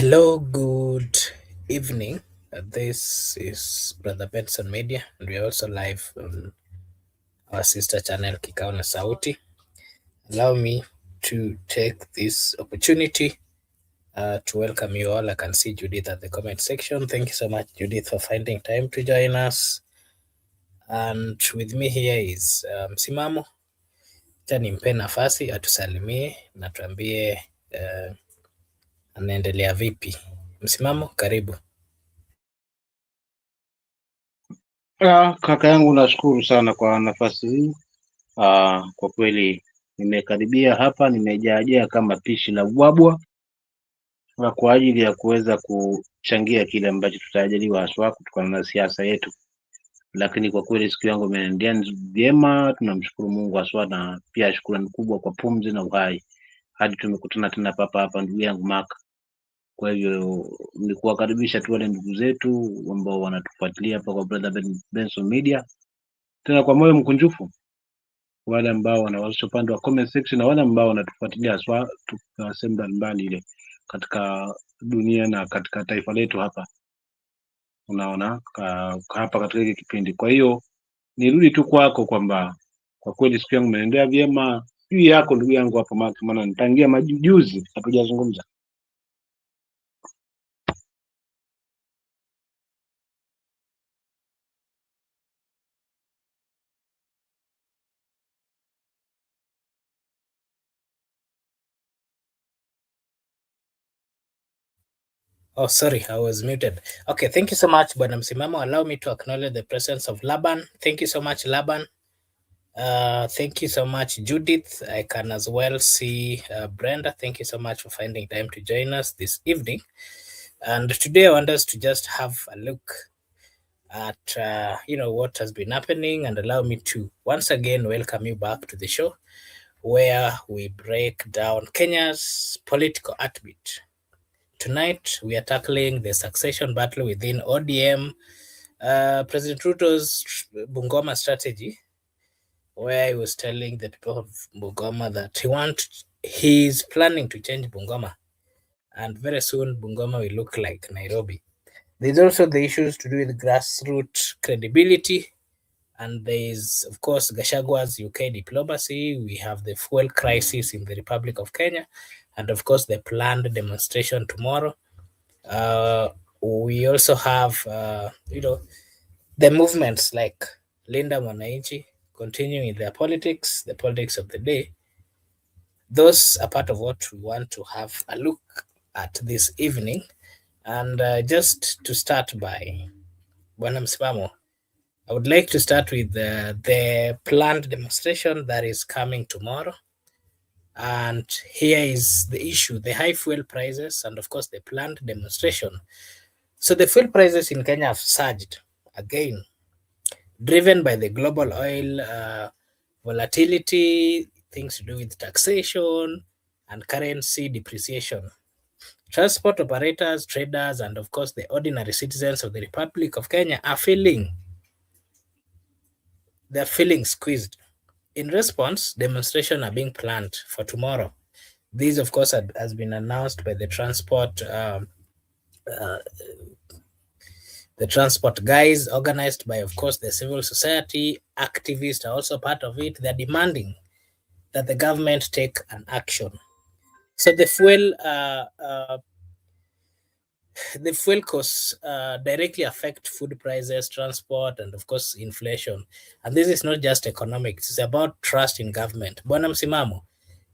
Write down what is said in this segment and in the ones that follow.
Hello, good evening. This is Brother Benson Media, and we are also live on our sister channel Kikao na Sauti. Allow me to take this opportunity to welcome you all. I can see Judith at the comment section. Thank you so much, Judith, for finding time to join us. And with me here is Msimamo. Acha nimpe nafasi atusalimie na tuambie anaendelea vipi. Msimamo, karibu. Kaka yangu, nashukuru sana kwa nafasi hii. Kwa kweli nimekaribia hapa, nimejaajaa kama pishi la ubwabwa na kwa ajili ya kuweza kuchangia kile ambacho tutajaliwa haswa kutokana na siasa yetu, lakini kwa kweli siku yangu imeendea vyema. Tunamshukuru Mungu haswa, na pia shukrani kubwa kwa pumzi na uhai hadi tumekutana tena hapa, ndugu yangu Maka. Kwa hivyo ni kuwakaribisha tu wale ndugu zetu ambao wanatufuatilia hapa kwa Brother Benson Media, tena kwa moyo mkunjufu, wale ambao wanawasha upande wa comment section na wale ambao wanatufuatilia haswa tukiwa sehemu mbalimbali ile katika dunia na katika taifa letu hapa, unaona hapa katika hiki kipindi. Kwa hiyo nirudi tu kwako kwamba kwa kweli siku yangu imeendea vyema. Juu yako ndugu yangu hapa Maki, maana nitangia majuzi hatujazungumza. Oh, sorry, I was muted. Okay, thank you so much, Bwana Msimamo. Allow me to acknowledge the presence of Laban. Thank you so much, Laban. Thank you so much, Judith. I can as well see Brenda. Thank you so much for finding time to join us this evening. And today I want us to just have a look at what has been happening, and allow me to once again welcome you back to the show where we break down Kenya's political heartbeat. Tonight, we are tackling the succession battle within ODM, President Ruto's Bungoma strategy, where he was telling the people of Bungoma that he is planning to change Bungoma, and very soon Bungoma will look like Nairobi. There's also the issues to do with grassroots credibility, and there is, of course, Gachagua's UK diplomacy. We have the fuel crisis in the Republic of Kenya, and of course, the planned demonstration tomorrow. We also have, the movements like Linda Mwananchi continuing their politics, the politics of the day. Those are part of what we want to have a look at this evening. And just to start by Bwana Msimamo, I would like to start with the planned demonstration that is coming tomorrow. And here is the issue: the high fuel prices and, of course, the planned demonstration. So the fuel prices in Kenya have surged again, driven by the global oil volatility, things to do with taxation and currency depreciation. Transport operators, traders, and of course the ordinary citizens of the Republic of Kenya are feeling squeezed. In response, demonstrations are being planned for tomorrow. This, of course, has been announced by the transport guys, organized by, of course, the civil society. Activists are also part of it. They're demanding that the government take an action. So the fuel costs directly affect food prices, transport, and of course inflation. And this is not just economics; it's about trust in government. Bwana Msimamo,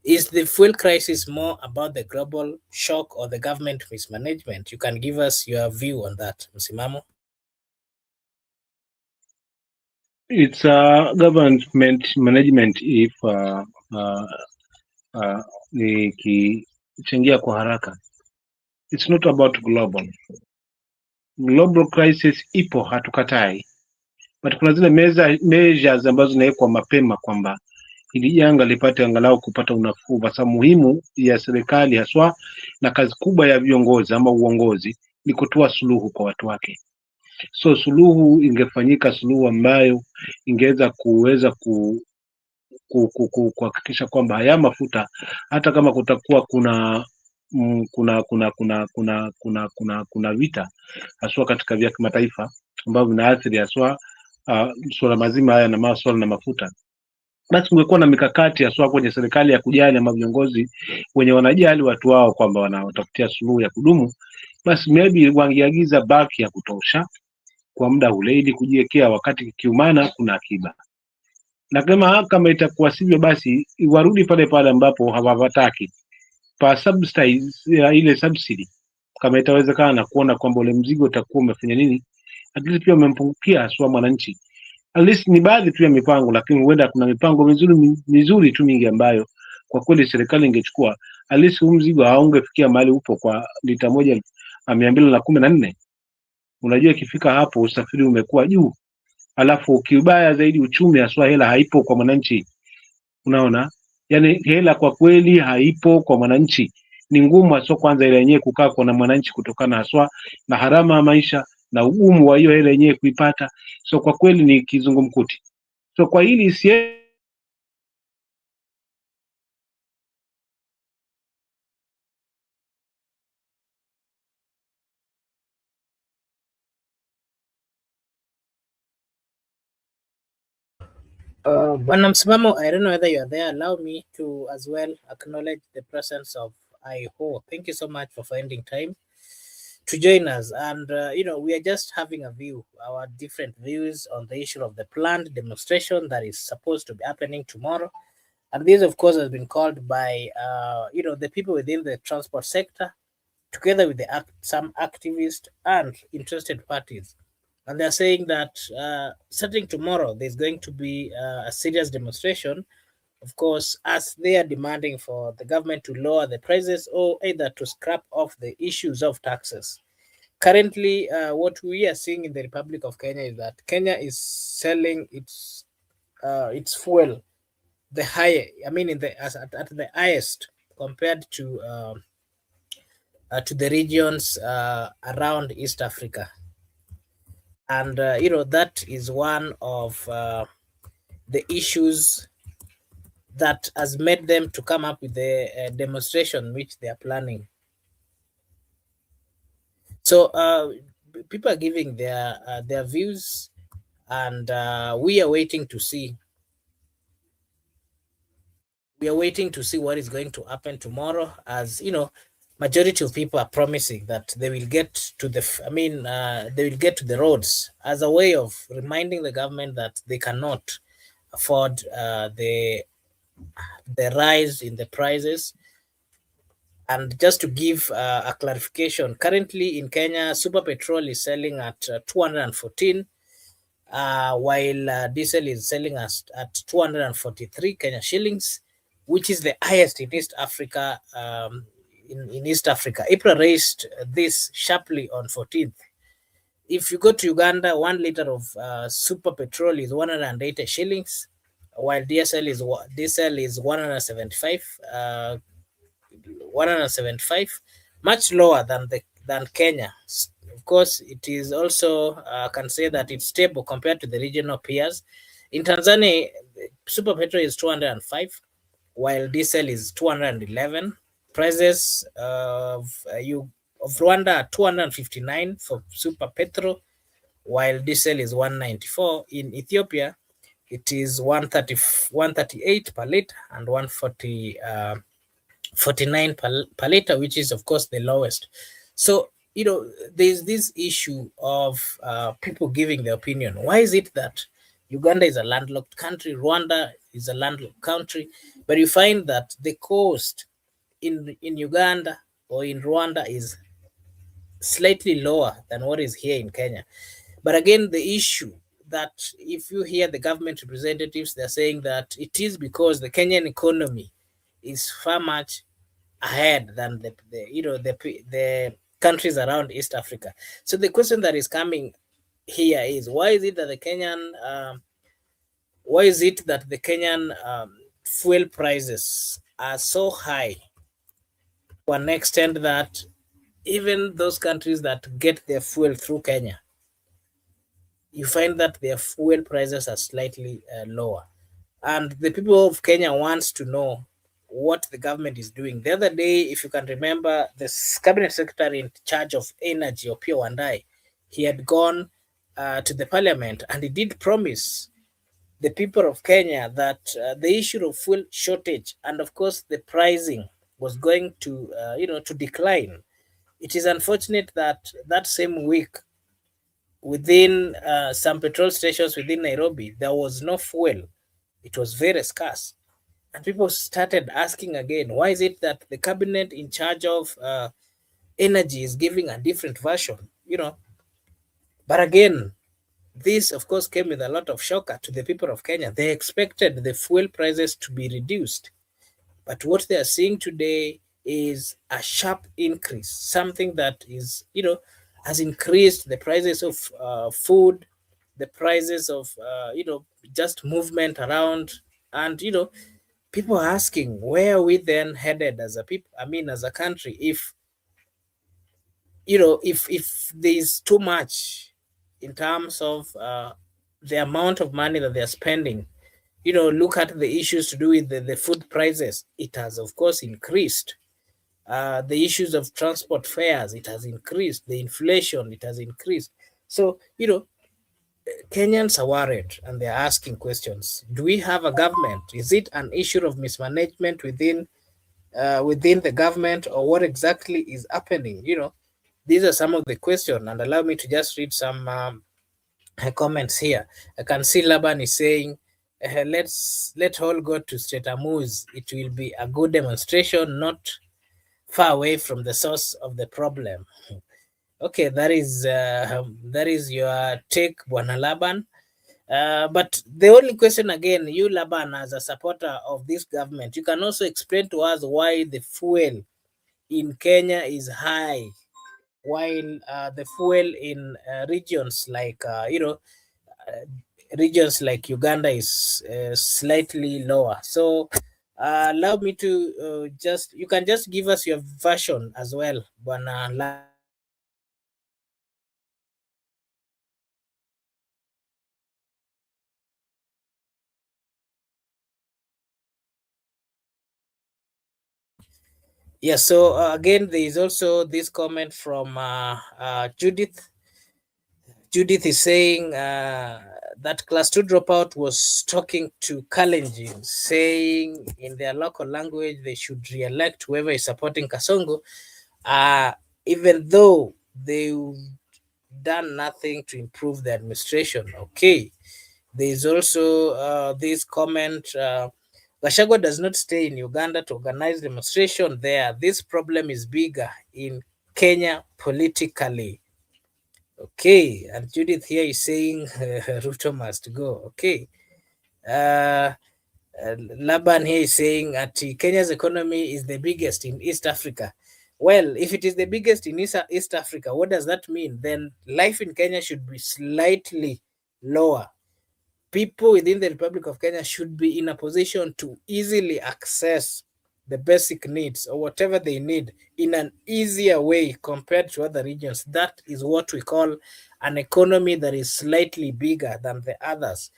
is the fuel crisis more about the global shock or the government mismanagement? You can give us your view on that, Msimamo. It's government management if nikichangia kwa haraka. It's not about global crisis. Ipo, hatukatai, but kuna zile measures ambazo zinawekwa mapema kwamba ili janga lipate angalau kupata unafuu. Basi muhimu ya serikali haswa na kazi kubwa ya viongozi ama uongozi ni kutoa suluhu kwa watu wake. So suluhu ingefanyika, suluhu ambayo ingeweza kuhakikisha kwamba haya mafuta, hata kama kutakuwa kuna kuna vita haswa katika vya kimataifa ambavyo vinaathiri haswa suala mazima haya na masuala na mafuta, basi kungekuwa na mikakati haswa kwenye serikali ya kujali ama viongozi wenye wanajali watu wao kwamba wanawatafutia suluhu ya kudumu, basi maybe wangeagiza baki ya kutosha kwa muda ule ili kujiwekea wakati kikiumana kuna akiba, na kama itakuwa sivyo, basi warudi pale pale ambapo hawataki pa subsidize ile subsidy, kama itawezekana, kuona kwamba ule mzigo utakuwa umefanya nini, at least pia umempungukia haswa mwananchi. At least ni baadhi tu ya mipango, lakini huenda kuna mipango mizuri tu mingi ambayo kwa kweli serikali ingechukua, at least huu mzigo haungefikia mahali upo kwa lita 1,214. Unajua ikifika hapo usafiri umekuwa juu, alafu kibaya zaidi uchumi haswa, hela haipo kwa mwananchi. Unaona, yani hela kwa kweli haipo kwa mwananchi, ni ngumu haswa kwanza ile yenyewe kukaa kwa na mwananchi, kutokana haswa na harama ya maisha na ugumu wa hiyo hela yenyewe kuipata. So kwa kweli ni kizungumkuti. So kwa hili Bwana Msimamo, I don't know whether you are there. Allow me to as well acknowledge the presence of Iho. Thank you so much for finding time to join us. And, we are just having a view, our different views on the issue of the planned demonstration that is supposed to be happening tomorrow. And this, of course, has been called by, the people within the transport sector, together with some activists and interested parties. And they're saying that starting tomorrow, there's going to be a serious demonstration, of course, as they are demanding for the government to lower the prices or either to scrap off the issues of taxes. Currently, what we are seeing in the Republic of Kenya is that Kenya is selling its fuel the higher, I mean, at the highest compared to the regions around East Africa. And that is one of the issues that has made them to come up with the demonstration which they are planning. So people are giving their views, and we are waiting to see. We are waiting to see what is going to happen tomorrow. As majority of people are promising that they will get to they will get to the roads as a way of reminding the government that they cannot afford the rise in the prices. And just to give a clarification, currently in Kenya, super petrol is selling at 214, while diesel is selling at 243 Kenya shillings, which is the highest in East Africa. In East Africa, April raised this sharply on 14th. If you go to Uganda, 1 liter of super petrol is 180 shillings, while diesel is 175. 175, much lower than Kenya. Of course, it is also can say that it's stable compared to the regional peers. In Tanzania, super petrol is 205, while diesel is 211. Prices of Rwanda are 259 for super petrol, while diesel is 194. In Ethiopia, it is 138 per liter and 140 49 per liter, which is of course the lowest. So there's this issue of people giving their opinion. Why is it that Uganda is a landlocked country, Rwanda is a landlocked country, but you find that the coast in Uganda or in Rwanda is slightly lower than what is here in Kenya? But again, the issue that if you hear the government representatives, they're saying that it is because the Kenyan economy is far much ahead than the countries around East Africa. So the question that is coming here is why is it that the Kenyan fuel prices are so high to an extent that even those countries that get their fuel through Kenya, you find that their fuel prices are slightly lower. And the people of Kenya wants to know what the government is doing. The other day, if you can remember, the cabinet secretary in charge of energy, Opiyo Wandayi, he had gone to the parliament and he did promise the people of Kenya that the issue of fuel shortage and of course the pricing was going to to decline. It is unfortunate that that same week within some petrol stations within Nairobi there was no fuel. It was very scarce. And people started asking again, why is it that the cabinet in charge of energy is giving a different version? But again, this, of course, came with a lot of shocker to the people of Kenya. They expected the fuel prices to be reduced. But what they are seeing today is a sharp increase, something that has increased the prices of food, the prices of, just movement around. And, people are asking, where are we then headed as a people, I mean, as a country, if if there's too much in terms of the amount of money that they're spending. Look at the issues to do with the food prices. It has of course increased. The issues of transport fares, it has increased. The inflation, it has increased. So Kenyans are worried and they're asking questions. Do we have a government? Is it an issue of mismanagement within the government, or what exactly is happening? These are some of the questions, and allow me to just read some comments here. I can see Laban is saying, let all go to Stretamus. It will be a good demonstration, not far away from the source of the problem. Okay, that is your take, Bwana Laban. But the only question again, you Laban, as a supporter of this government, you can also explain to us why the fuel in Kenya is high, while the fuel in regions like Uganda is slightly lower. So allow me to just you can just give us your version as well, Bwana Laban. Yeah, so again, there is also this comment from Judith. Judith is saying that class 2 dropout was talking to Kalenjin, saying in their local language they should re-elect whoever is supporting Kasongo, uh, even though they've done nothing to improve the administration. Okay. There is also this comment. Gachagua does not stay in Uganda to organize demonstration there. This problem is bigger in Kenya politically. Okay, and Judith here is saying Ruto must go. Okay. Uh, Laban here is saying that Kenya's economy is the biggest in East Africa. Well, if it is the biggest in East Africa, what does that mean? Then life in Kenya should be slightly lower. People within the Republic of Kenya should be in a position to easily access the basic needs or whatever they need in an easier way compared to other regions. That is what we call an economy that is slightly bigger than the others.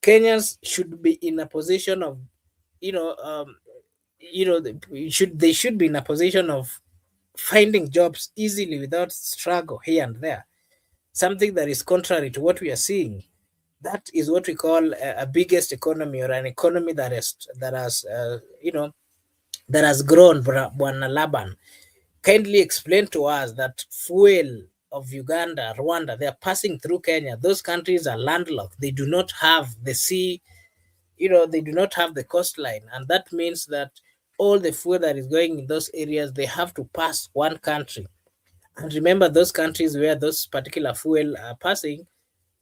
Kenyans should be in a position of, you know, um, they should be in a position of finding jobs easily without struggle here and there. Something that is contrary to what we are seeing. That is what we call a biggest economy, or an economy that has grown. Bwana Laban, kindly explain to us that fuel of Uganda, Rwanda, they are passing through Kenya. Those countries are landlocked. They do not have the sea, they do not have the coastline. And that means that all the fuel that is going in those areas, they have to pass one country. And remember, those countries where those particular fuel are passing,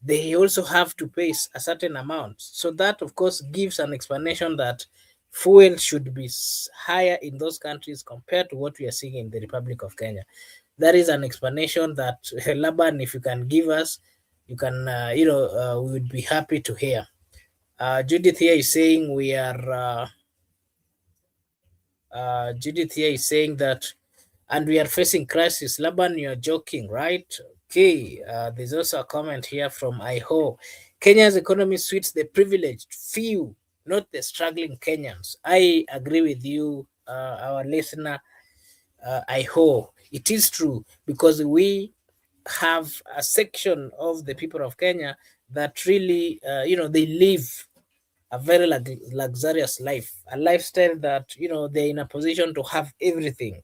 they also have to pay a certain amount. So that, of course, gives an explanation that fuel should be higher in those countries compared to what we are seeing in the Republic of Kenya. That is an explanation that Laban, if you can give us, you can, we would be happy to hear. Judith here is saying Judith here is saying that, and we are facing crisis. Laban, you're joking, right? Okay. There's also a comment here from Iho. Kenya's economy suits the privileged few. not the struggling Kenyans. I agree with you, our listener. I hope it is true, because we have a section of the people of Kenya that really, they live a very luxurious life, a lifestyle that, they're in a position to have everything.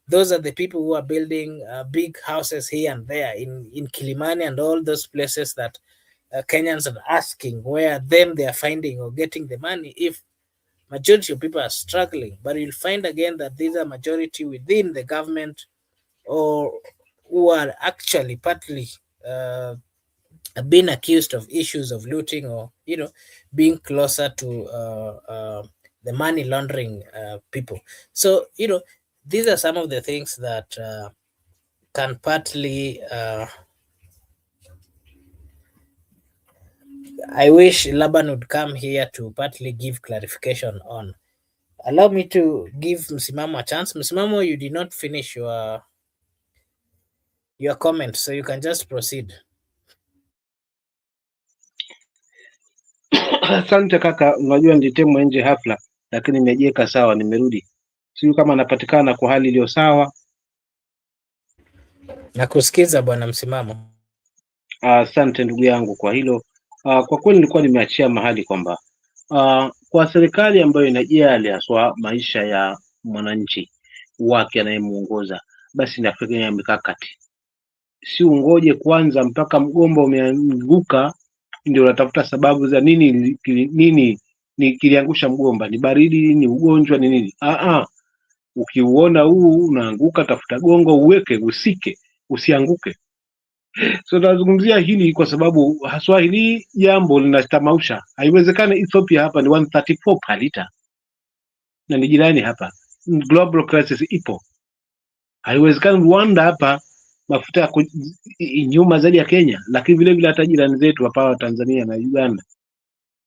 Those are the people who are building big houses here and there in Kilimani and all those places that Kenyans are asking where them they are finding or getting the money if majority of people are struggling. But you'll find again that these are majority within the government, or who are actually partly uh, been accused of issues of looting, or being closer to the money laundering people. So these are some of the things that can partly I wish Laban would come here to partly give clarification on. Allow me to give Msimamo a chance. Msimamo, you did not finish your comment, so you can just proceed. Asante kaka, unajua nilitemwa nje hafla, lakini nimejiweka sawa, nimerudi. Sijui kama napatikana kwa hali iliyo sawa. Nakusikiza bwana Msimamo. Asante ndugu yangu kwa hilo. Kwa kweli nilikuwa nimeachia mahali kwamba kwa serikali ambayo inajali haswa maisha ya mwananchi wake anayemuongoza, basi inafanya mikakati, si ungoje kwanza mpaka mgomba umeanguka ndio unatafuta sababu za nini ni kiliangusha mgomba, ni baridi, ni ugonjwa, ni nini? Ukiuona huu unaanguka, tafuta gongo uweke, usike, usianguke. So tunazungumzia hili kwa sababu haswa hili jambo linatamausha. Haiwezekani Ethiopia hapa ni 134 per liter na ni jirani hapa, global crisis ipo. Haiwezekani Rwanda hapa mafuta ya nyuma zaidi ya Kenya, lakini vile vile hata jirani zetu hapa Tanzania na Uganda,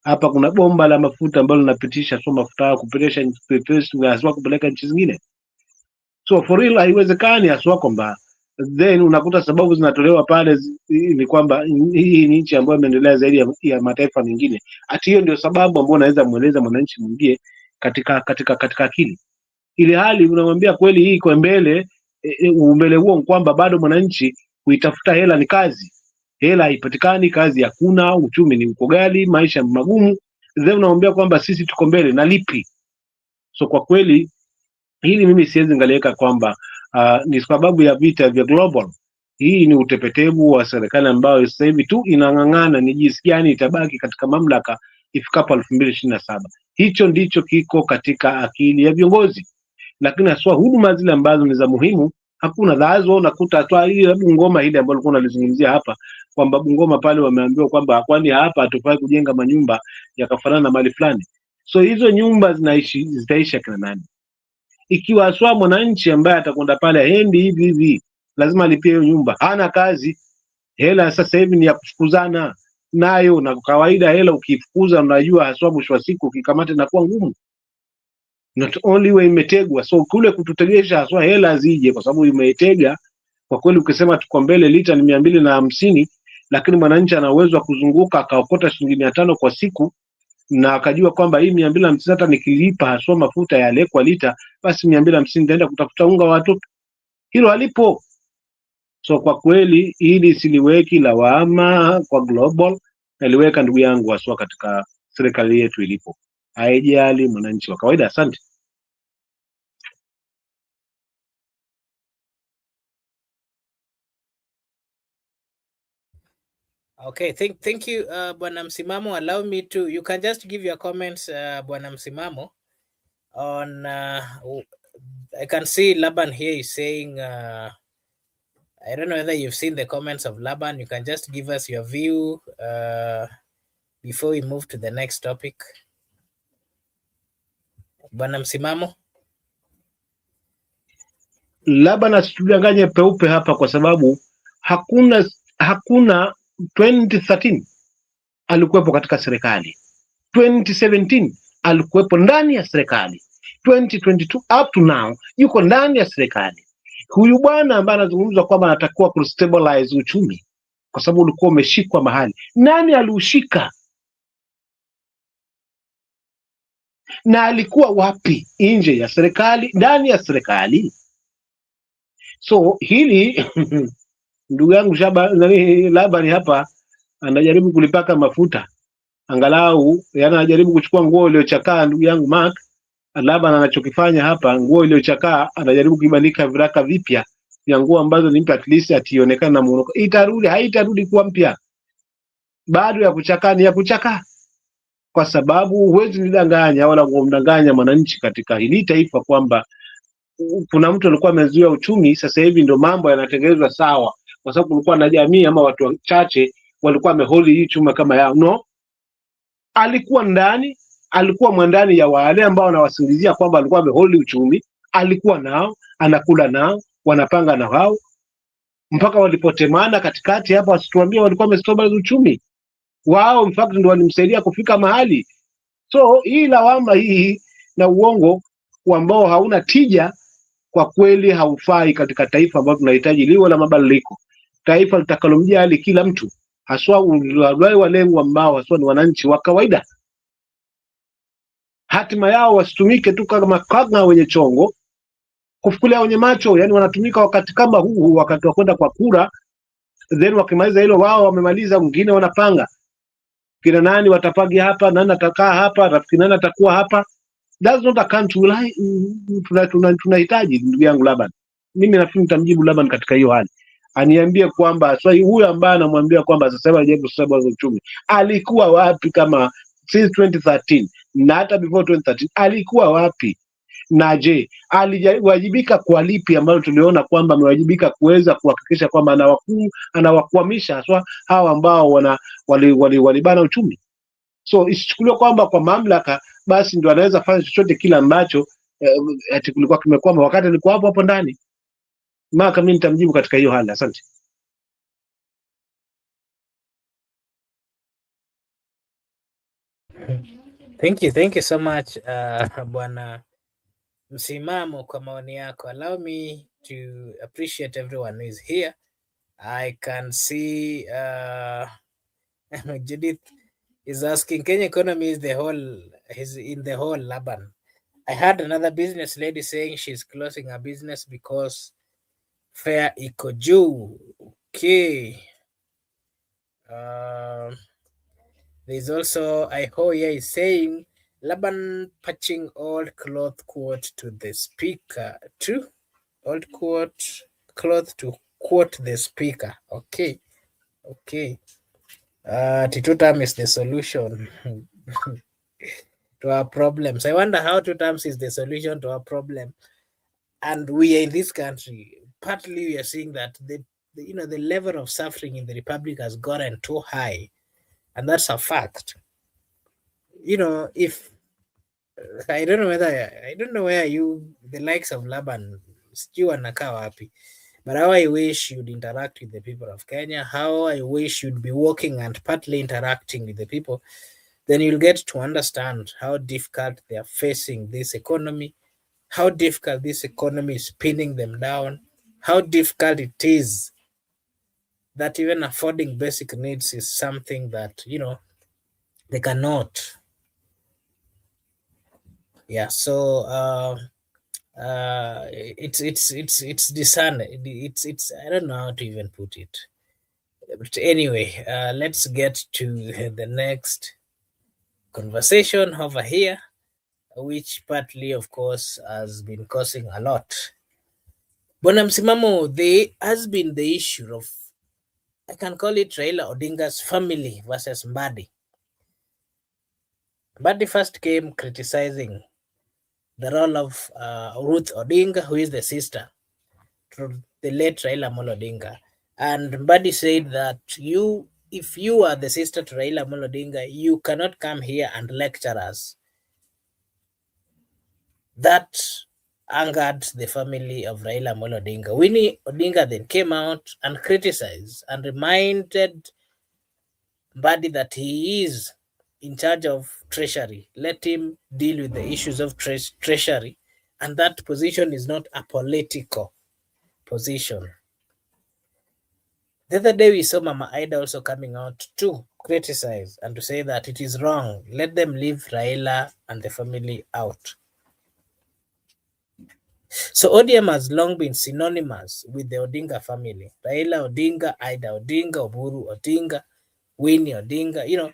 hapa kuna bomba la mafuta ambalo linapitisha mafuta kupeleka nchi zingine. So for real haiwezekani haswa kwamba then unakuta sababu zinatolewa pale ni kwamba hii ni nchi ambayo imeendelea zaidi ya mataifa mengine. Ati hiyo ndio sababu ambayo unaweza mueleza mwananchi mwingine katika akili. Ile hali unamwambia kweli hii iko mbele, umbele huo kwamba bado mwananchi kuitafuta hela ni kazi. Hela haipatikani, kazi hakuna, uchumi ni uko gali, maisha magumu. Then unamwambia kwamba sisi tuko mbele na lipi? So kwa kweli hili mimi siwezi ngaliweka kwamba ni sababu ya vita vya global. Hii ni utepetevu wa serikali ambayo sasa hivi tu inang'ang'ana ni jinsi gani itabaki katika mamlaka ifikapo 2027. Hicho ndicho kiko katika akili ya viongozi, lakini haswa huduma zile ambazo ni za muhimu hakuna dhazo. Unakuta hata ile Bungoma ile ambayo ulikuwa unalizungumzia hapa kwamba Bungoma pale wameambiwa kwamba kwani hapa hatufai kujenga manyumba yakafanana na mali fulani. So hizo nyumba zitaisha kina nani? Ikiwa haswa mwananchi ambaye atakwenda pale hendi hivi lazima alipie hiyo nyumba, hana kazi, hela sasa hivi ni ya kufukuzana nayo, na kawaida hela ukifukuza, unajua haswa mwisho wa siku ukikamata inakuwa ngumu, not only way imetegwa. So kule kututegesha haswa hela zije, kwa sababu imetega kwa kweli. Ukisema tuko mbele lita ni 250, lakini mwananchi ana uwezo wa kuzunguka akaokota shilingi 500 kwa siku, na akajua kwamba hii 250 hata nikilipa haswa mafuta yale kwa lita, basi 250 nitaenda kutafuta unga wa watoto. Hilo halipo. So kwa kweli hili siliweki lawama kwa global, naliweka ndugu yangu haswa katika serikali yetu ilipo, haijali mwananchi wa kawaida. Asante. Okay, thank you, Bwana Msimamo. Allow me to, you can just give your comments, Bwana Msimamo, on, I can see Laban here is saying, I don't know whether you've seen the comments of Laban. You can just give us your view before we move to the next topic. Bwana Msimamo. Laban asitudanganye peupe hapa, kwa sababu hakuna 2013 alikuwepo katika serikali, 2017 alikuwepo ndani ya serikali, 2022 up to now yuko ndani ya serikali. Huyu bwana ambaye anazungumzwa kwamba anatakiwa kustabilize uchumi kwa sababu ulikuwa umeshikwa mahali, nani aliushika? na alikuwa wapi? Nje ya serikali, ndani ya serikali? So hili ndugu yangu Laban hapa anajaribu kulipaka mafuta angalau, yani anajaribu kuchukua nguo iliyochakaa. Ndugu yangu Mark Laban anachokifanya hapa, nguo iliyochakaa anajaribu kuibandika viraka vipya vya nguo ambazo ni mpya, at least ationekana na muonekano. Itarudi, haitarudi kuwa mpya, bado ya kuchakaa, ni ya kuchakaa, kwa sababu huwezi nidanganya wala kumdanganya mwananchi katika hili taifa kwamba kuna mtu alikuwa amezuia uchumi, sasa hivi ndio mambo yanatengenezwa sawa, kwa sababu kulikuwa na jamii ama watu wachache walikuwa wamehold hii chuma kama yao. No, alikuwa ndani, alikuwa mwandani ya wale ambao wanawasingizia kwamba alikuwa amehold uchumi, alikuwa nao, anakula nao, wanapanga na wao mpaka walipotemana katikati hapa, wasituambie walikuwa wamestabilize uchumi wao, in fact ndio walimsaidia kufika mahali. So hii lawama hii na uongo ambao hauna tija kwa kweli haufai katika taifa ambalo tunahitaji liwe la mabadiliko, taifa litakalomjali kila mtu, haswa wale ambao haswa ni wananchi wa kawaida. Hatima yao wasitumike tu kama kanga wenye chongo kufukulia wenye macho, yani wanatumika wakati kama huu, wakati wa kwenda kwa kura, then wakimaliza hilo wao wamemaliza, wengine wanapanga kina nani watapagi hapa, nani atakaa hapa, rafiki nani atakuwa hapa. That's not a country tunahitaji. Ndugu yangu Laban, mimi nafikiri nitamjibu Laban katika hiyo hali, aniambie kwamba so huyu ambaye anamwambia kwamba sasa hivi hajaje kusema uchumi alikuwa wapi kama since 2013 na hata before 2013 alikuwa wapi? Na je, aliwajibika kwa lipi ambalo tuliona kwamba amewajibika kuweza kuhakikisha kwamba anawakwamisha haswa hawa ambao walibana uchumi? So isichukuliwe kwamba kwa mamlaka basi ndio anaweza fanya chochote kile ambacho ati kulikuwa kimekwama wakati alikuwa hapo ndani. Maka mimi nitamjibu katika hiyo hali. Asante. Thank you so much Bwana Msimamo kwa maoni yako. Allow me to appreciate everyone who is here. I can see Judith is asking, Kenya economy is in the whole Laban. I heard another business lady saying she's closing her business because fare iko juu. Okay. There's also Ihoya is saying Laban patching old cloth quote to the speaker. True. Old quote cloth to quote the speaker. Okay. Two term is the solution to our problems. I wonder how two terms is the solution to our problem. And we are in this country. Partly we are seeing that the level of suffering in the republic has gotten too high, and that's a fact. If I don't know where the likes of Laban sijui wanakaa wapi, but how I wish you'd interact with the people of Kenya, how I wish you'd be working and partly interacting with the people, then you'll get to understand how difficult they are facing this economy, how difficult this economy is pinning them down, how difficult it is that even affording basic needs is something that they cannot. Yeah, so it's discerning. It's I don't know how to even put it. But anyway, let's get to the next conversation over here, which partly, of course, has been causing a lot. Bwana Msimamo, there has been the issue of, I can call it Raila Odinga's family versus Mbadi. Mbadi first came criticizing the role of Ruth Odinga, who is the sister to the late Raila Amolo Odinga. And Mbadi said that if you are the sister to Raila Amolo Odinga, you cannot come here and lecture us. That angered the family of Raila Amolo Odinga. Winnie Odinga then came out and criticized and reminded Mbadi that he is in charge of treasury. Let him deal with the issues of treasury, and that position is not a political position. The other day we saw Mama Ida also coming out too, criticize and to say that it is wrong. Let them leave Raila and the family out. So ODM has long been synonymous with the Odinga family. Raila Odinga, Ida Odinga, Oburu Odinga, Winnie Odinga,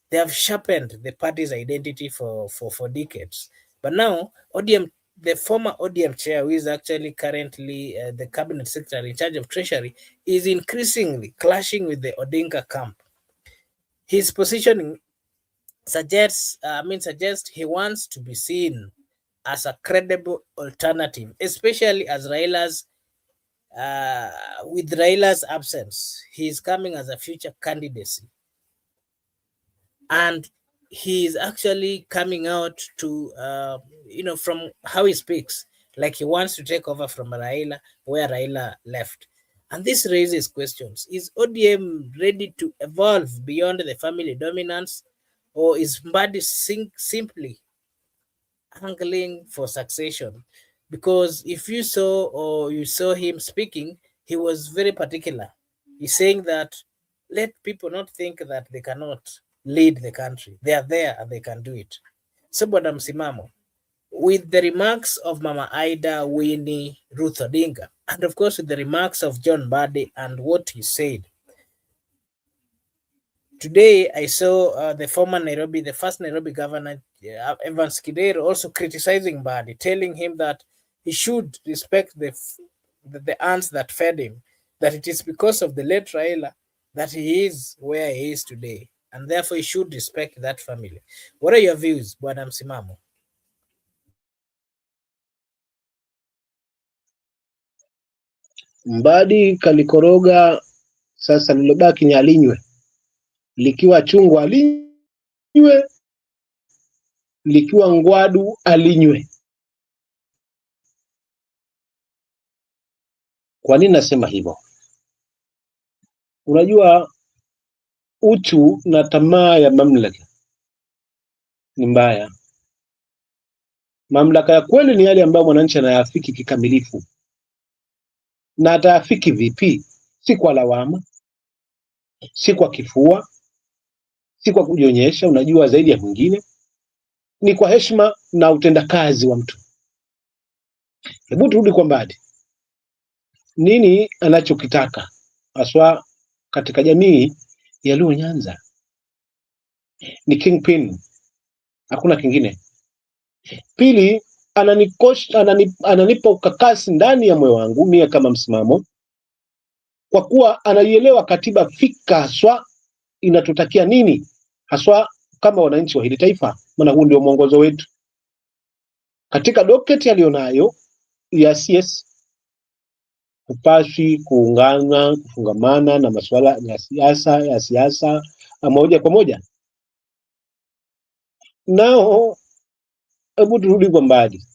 they have sharpened the party's identity for decades. But now, ODM, the former ODM chair, who is actually currently the cabinet secretary in charge of treasury, is increasingly clashing with the Odinga camp. His positioning suggests he wants to be seen as a credible alternative, especially as with Raila's absence, he is coming as a future candidacy, and he is actually coming out to, from how he speaks, like he wants to take over from Raila where Raila left. And this raises questions. Is ODM ready to evolve beyond the family dominance, or is Mbadi simply angling for succession? Because if you saw him speaking, he was very particular. He's saying that let people not think that they cannot lead the country. They are there and they can do it. So Bwana Msimamo, with the remarks of Mama Ida, Winnie, Ruth Odinga, and of course with the remarks of John Mbadi and what he said, today, I saw the first Nairobi governor, Evans Kidero, also criticizing Badi, telling him that he should respect the ants that fed him, that it is because of the late Raila that he is where he is today, and therefore he should respect that family. What are your views, Bwana Msimamo? Mbadi kalikoroga, sasa lilobaki ni alinywe, likiwa chungwa alinywe, likiwa ngwadu alinywe. Kwa nini nasema hivyo? Unajua, uchu na tamaa ya mamlaka ni mbaya. Mamlaka ya kweli ni yale ambayo mwananchi anayafiki kikamilifu. Na atayafiki vipi? Si kwa lawama, si kwa kifua, si kwa kujionyesha unajua zaidi ya mwingine, ni kwa heshima na utendakazi wa mtu. Hebu turudi kwa Mbadi. Nini anachokitaka haswa katika jamii ya Luo Nyanza? Ni kingpin, hakuna kingine. Pili, ananipa ukakasi ndani ya moyo wangu mie kama Msimamo, kwa kuwa anaielewa katiba fika haswa inatutakia nini haswa kama wananchi wa hili taifa, maana huu ndio mwongozo wetu. Katika doketi alionayo ya CS, kupashi kuungana kufungamana na masuala ya siasa moja kwa moja. Nao hebu turudi kwa Mbadi.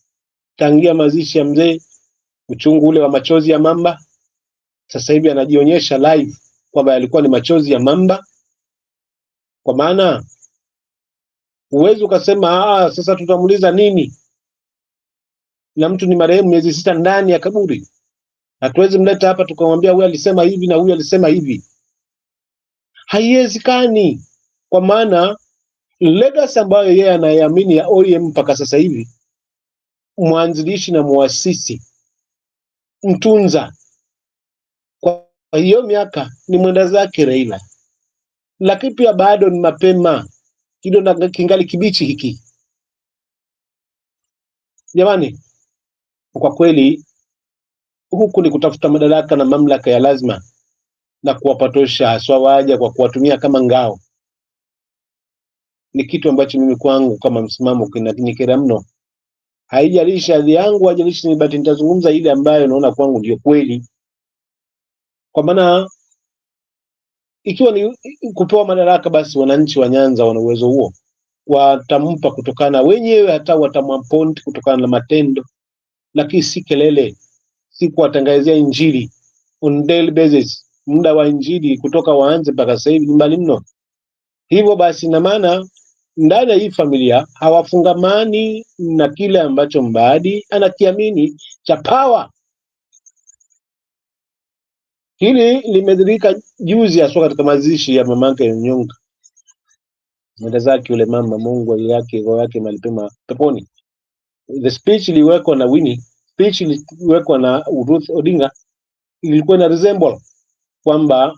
Tangia mazishi ya mzee, uchungu ule wa machozi ya mamba, sasa hivi anajionyesha live kwamba yalikuwa ni machozi ya mamba. Kwa maana uwezo ukasema sasa tutamuuliza nini, na mtu ni marehemu miezi 6 ndani ya kaburi. Hatuwezi mleta hapa tukamwambia huyu alisema hivi na huyu alisema hivi. Haiwezekani, kwa maana legacy ambayo yeye anayeamini ya ODM mpaka sasa hivi, mwanzilishi na muasisi, mtunza kwa hiyo miaka ni mwenda zake Raila. Lakini pia bado ni mapema, kidonda kingali kibichi hiki. Jamani, kwa kweli huku ni kutafuta madaraka na mamlaka ya lazima na kuwapatosha haswa waja kwa kuwatumia kama ngao. Ni kitu ambacho mimi kwangu kama Msimamo kinanikera mno. Haijalishi hadhi yangu, haijalishi ni bahati, nitazungumza ile ambayo naona kwangu ndio kweli. Kwa maana ikiwa ni kupewa madaraka, basi wananchi wa Nyanza wana uwezo huo, watampa kutokana wenyewe, hata watamappoint kutokana na matendo, lakini si kelele, si kuwatangazia injili on daily basis. Muda wa injili kutoka waanze mpaka sasa hivi mbali mno. Hivyo basi na maana ndani ya hii familia hawafungamani na kile ambacho Mbadi anakiamini cha power. Hili limedhirika juzi haswa katika mazishi ya mamake Nyonga. mwenda zake yule mama, Mungu yake roho yake mahali pema peponi. The speech iliwekwa na Winnie, speech iliwekwa na Ruth Odinga, ilikuwa na resemble kwamba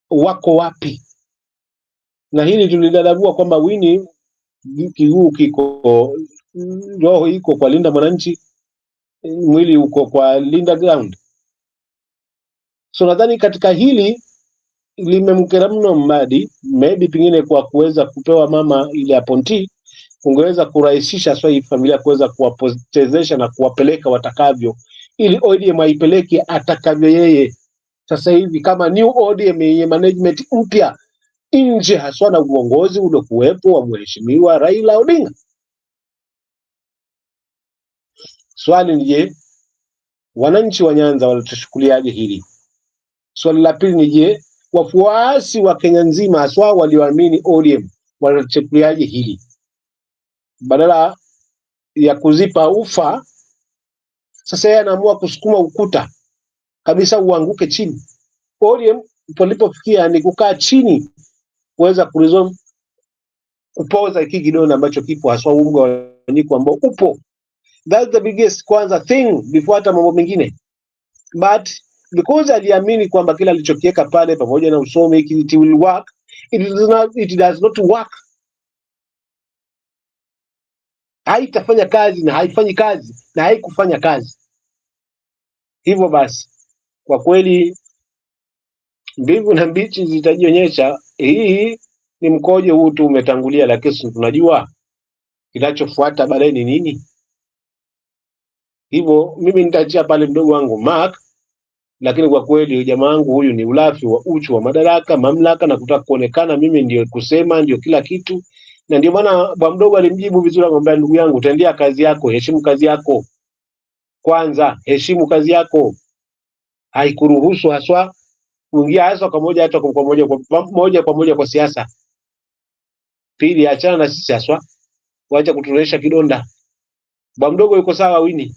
wako wapi, na hili tulidadavua kwamba Winnie kiguu kiko, roho iko kwa Linda Mwananchi, mwili uko kwa Linda Ground. So nadhani katika hili limemkera mno Mbadi, maybe pengine kwa kuweza kupewa mama ile aponti ungeweza kurahisisha swali familia kuweza kuwapotezesha na kuwapeleka watakavyo, ili ODM aipeleke atakavyo yeye. Sasa hivi kama new ODM yenye management mpya nje haswa na uongozi uliokuwepo wa mheshimiwa Raila Odinga. Swali ni je, wananchi wa Nyanza walitushukuliaje hili? Swali la pili ni je, wafuasi wa Kenya nzima haswa walioamini ODM walitushukuliaje hili? Badala ya kuzipa ufa, sasa yeye anaamua kusukuma ukuta kabisa uanguke chini. ODM polipofikia ni kukaa chini kuweza kuresolve, kupoza hiki kidonda ambacho kipo haswa unga wa nyiko ambao upo. That's the biggest kwanza thing before hata mambo mengine. But because aliamini kwamba kila alichokiweka pale pamoja na usomi it will work, it does not work. Haitafanya kazi na haifanyi kazi na haikufanya kazi. Hivyo basi kwa kweli mbivu na mbichi zitajionyesha. Hii ni mkojo huu tu umetangulia, lakini tunajua kinachofuata baadaye ni nini. Hivyo mimi nitaachia pale mdogo wangu Mark, lakini kwa kweli jamaa wangu huyu ni ulafi wa uchu wa madaraka, mamlaka na kutaka kuonekana mimi ndio kusema ndio kila kitu. Na ndio maana bwa mdogo alimjibu vizuri, akamwambia ndugu yangu, utaendea kazi yako, heshimu kazi yako. Kwanza heshimu kazi yako. Haikuruhusu haswa kuingia hasa kwa moja hata kwa moja kwa siasa. Pili, achana na sisi haswa, waacha kuturesha kidonda. Bwa mdogo yuko sawa Winnie.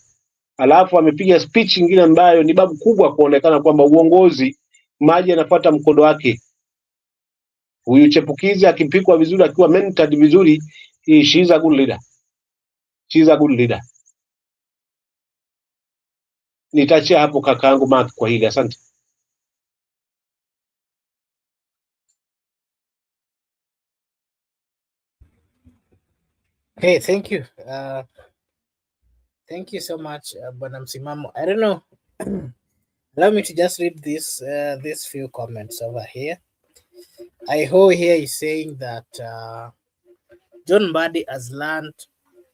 Alafu amepiga speech nyingine ambayo ni babu kubwa kuonekana kwamba uongozi maji yanafuata mkondo wake. Huyu chepukizi akipikwa vizuri, akiwa mentored vizuri, she is a good leader. She is a good leader. Nitachia hapo kakaangu Mark kwa hili, asante. Hey, thank you. Thank you so much, Bwana Msimamo. I don't know. Allow me to just read these few comments over here. Iho here is saying that John Mbadi has learned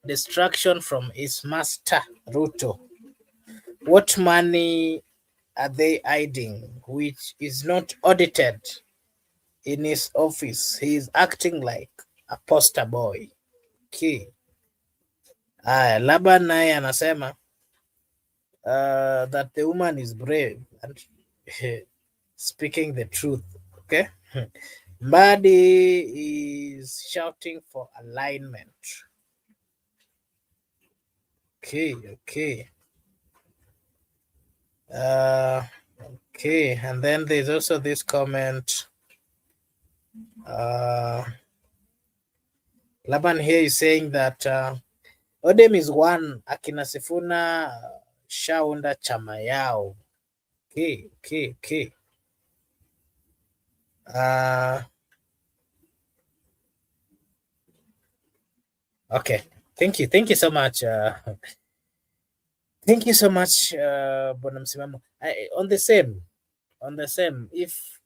destruction from his master Ruto. What money are they hiding which is not audited in his office? He is acting like a poster boy. Okay. Laban naye anasema that the woman is brave and speaking the truth. Okay. Mbadi is shouting for alignment. Okay. Okay, and then there's also this comment. Laban here is saying that ODM is one, akina Sifuna shaunda chama yao. Okay. Okay, thank you so much. Thank you so much, Bwana Msimamo. On the same, if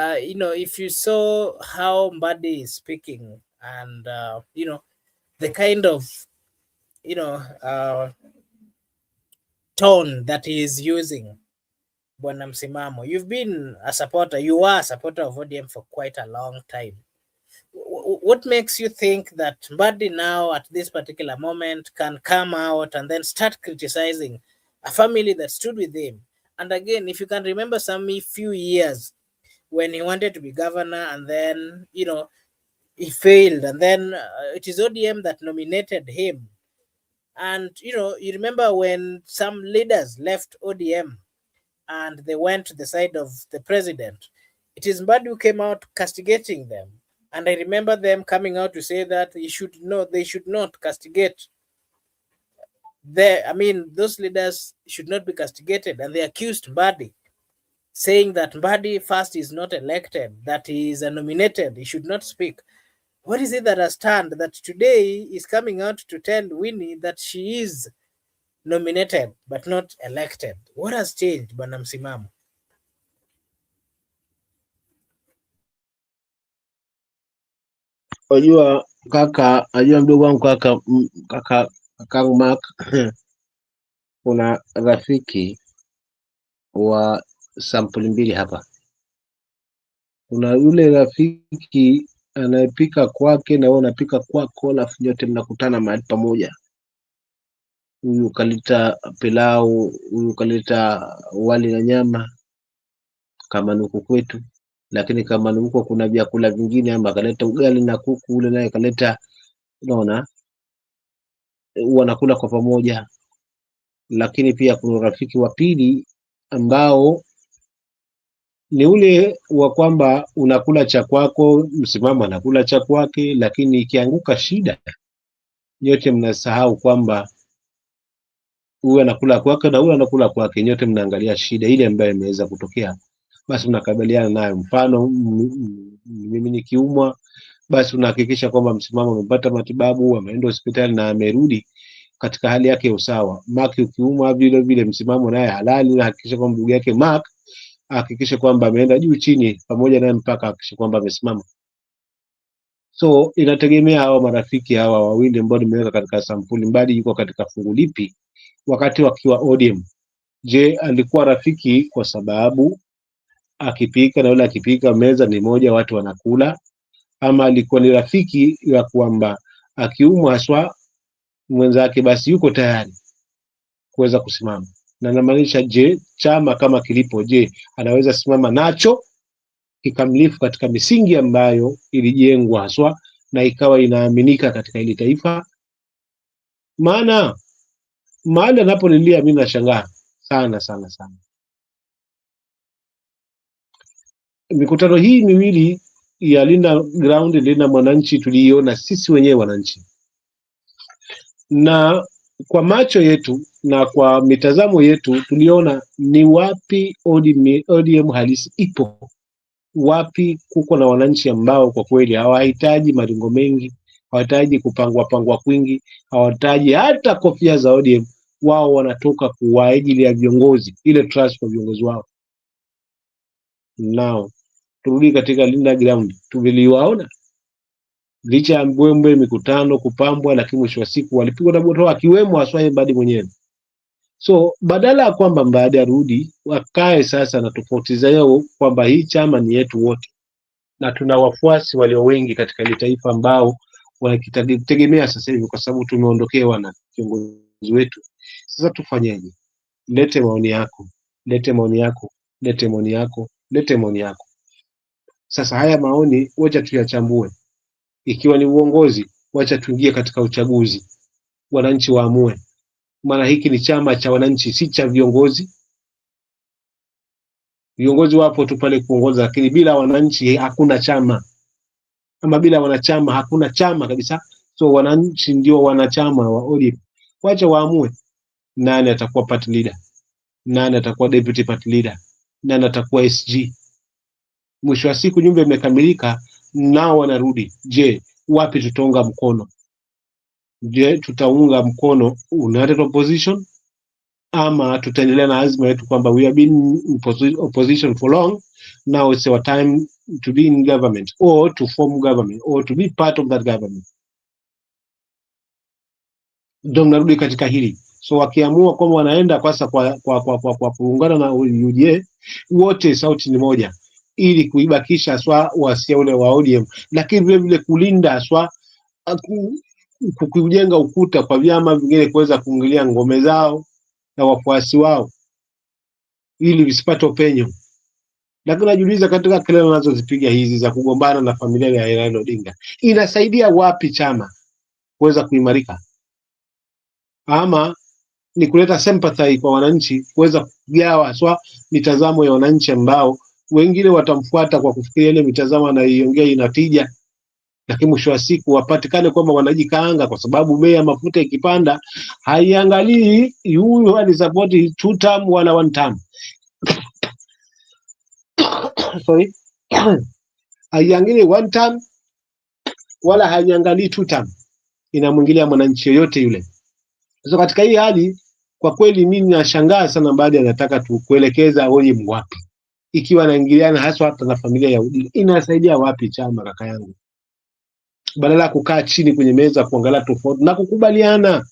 if you saw how Mbadi is speaking and the kind of tone that he is using, Bwana Msimamo, you are a supporter of ODM for quite a long time. What makes you think that Mbadi now at this particular moment can come out and then start criticizing a family that stood with him? And again, if you can remember some few years when he wanted to be governor and then, he failed, and then it is ODM that nominated him. And, you remember when some leaders left ODM and they went to the side of the president, it is Mbadi who came out castigating them. And I remember them coming out to say that they should not castigate those leaders should not be castigated, and they accused Mbadi, saying that Mbadi first is not elected, that he is nominated, he should not speak. What is it that has turned that today is coming out to tell Winnie that she is nominated but not elected? What has changed, Bwana Msimamo? Unajua mdogo wangu kakangu Mark, kuna rafiki wa sampuli mbili hapa. Kuna yule rafiki anayepika kwake na wewe unapika kwako, alafu nyote mnakutana mahali pamoja. Huyu kaleta pilau, huyu kaleta wali na nyama kama nuku kwetu, lakini kama nuko kuna vyakula vingine, ama kaleta ugali na kuku, ule naye kaleta, unaona, wanakula kwa pamoja. Lakini pia kuna rafiki wa pili ambao ni ule wa kwamba unakula cha kwako, Msimamo anakula cha kwake, lakini ikianguka shida nyote mnasahau kwamba huyu anakula kwake na huyu anakula kwake, nyote mnaangalia shida ile ambayo imeweza kutokea, basi mnakabiliana nayo. Mfano, mimi nikiumwa, basi unahakikisha kwamba Msimamo amepata matibabu, ameenda hospitali na amerudi katika hali yake ya usawa. Mark ukiumwa vile vile, Msimamo naye halali na hakikisha kwamba ndugu yake Mark hakikisha kwamba ameenda juu chini pamoja naye mpaka hakikisha kwamba amesimama. So inategemea hawa marafiki hawa wawili ambao nimeweka katika sampuli. Mbadi yuko katika fungu lipi wakati wakiwa ODM? Je, alikuwa rafiki kwa sababu akipika na yule akipika meza ni moja, watu wanakula, ama alikuwa ni rafiki ya kwamba akiumwa haswa mwenzake basi yuko tayari kuweza kusimama? Na namaanisha, je, chama kama kilipo, je, anaweza simama nacho kikamilifu katika misingi ambayo ilijengwa haswa na ikawa inaaminika katika ile taifa? Maana mahali anapolilia mimi nashangaa sana sana sana. Mikutano hii miwili ya Linda Ground, Linda Mwananchi, tuliiona sisi wenyewe wananchi, na kwa macho yetu na kwa mitazamo yetu tuliona ni wapi ODM halisi ipo, wapi kuko na wananchi ambao kwa kweli hawahitaji maringo mengi, hawahitaji kupangwa pangwa kwingi, hawahitaji hata kofia za ODM. Wao wanatoka kwa ajili ya viongozi, ile trust kwa viongozi wao. Nao turudi katika Linda Ground, tuliwaona licha ya mbwembwe, mikutano, kupambwa, lakini mwisho wa siku walipigwa na moto, akiwemo Aswaye Mbadi mwenyewe. So badala ya kwamba Mbadi arudi, wakae sasa na tofauti zao kwamba hii chama ni yetu wote na tuna wafuasi walio wengi katika ile taifa ambao wanakitegemea sasa hivi, kwa sababu tumeondokewa na kiongozi wetu. Sasa tufanyeje? Lete maoni yako, lete maoni yako, lete maoni yako, lete maoni yako. Sasa haya maoni wacha tuyachambue. Ikiwa ni uongozi, wacha tuingie katika uchaguzi, wananchi waamue, maana hiki ni chama cha wananchi, si cha viongozi. Viongozi wapo tu pale kuongoza, lakini bila wananchi hakuna chama, ama bila wanachama hakuna chama kabisa. So wananchi ndio wanachama wa ODM. Wacha waamue nani atakuwa party leader, nani atakuwa deputy party leader, nani atakuwa SG. Mwisho wa siku nyumba imekamilika, nao wanarudi. Je, wapi tutaunga mkono? Je, tutaunga mkono united opposition ama tutaendelea na azma yetu kwamba we have been in opposition for long, now it's our time to be in government or to form government or to be part of that government? Ndio mnarudi katika hili. So wakiamua kwamba wanaenda kwa kuungana na UDA, wote sauti ni moja, ili kuibakisha swa wasia ule wa ODM, lakini vile vile kulinda swa kujenga ukuta kwa vyama vingine kuweza kuingilia ngome zao na wafuasi wao ili visipate upenyo. Lakini najiuliza, katika kelele wanazozipiga hizi za kugombana na familia ya Raila Odinga, inasaidia wapi chama kuweza kuimarika? Ama ni kuleta sympathy kwa wananchi, kuweza kugawa swa mitazamo ya wananchi ambao wengine watamfuata kwa kufikiria ile mitazamo anaiongea inatija, lakini mwisho wa siku wapatikane kwamba wanajikaanga, kwa sababu bei ya mafuta ikipanda haiangalii huyu alisapoti 2 term wala 1 term. Sorry. Haiangalii 1 term wala haiangalii 2 term, inamwingilia mwananchi yoyote yule. So katika hii hali kwa kweli mimi nashangaa sana, baada anataka kuelekeza ODM wapi, ikiwa anaingiliana haswa hata na familia ya ODM. Inasaidia wapi chama, kaka yangu? Badala ya kukaa chini kwenye meza kuangalia tofauti na kukubaliana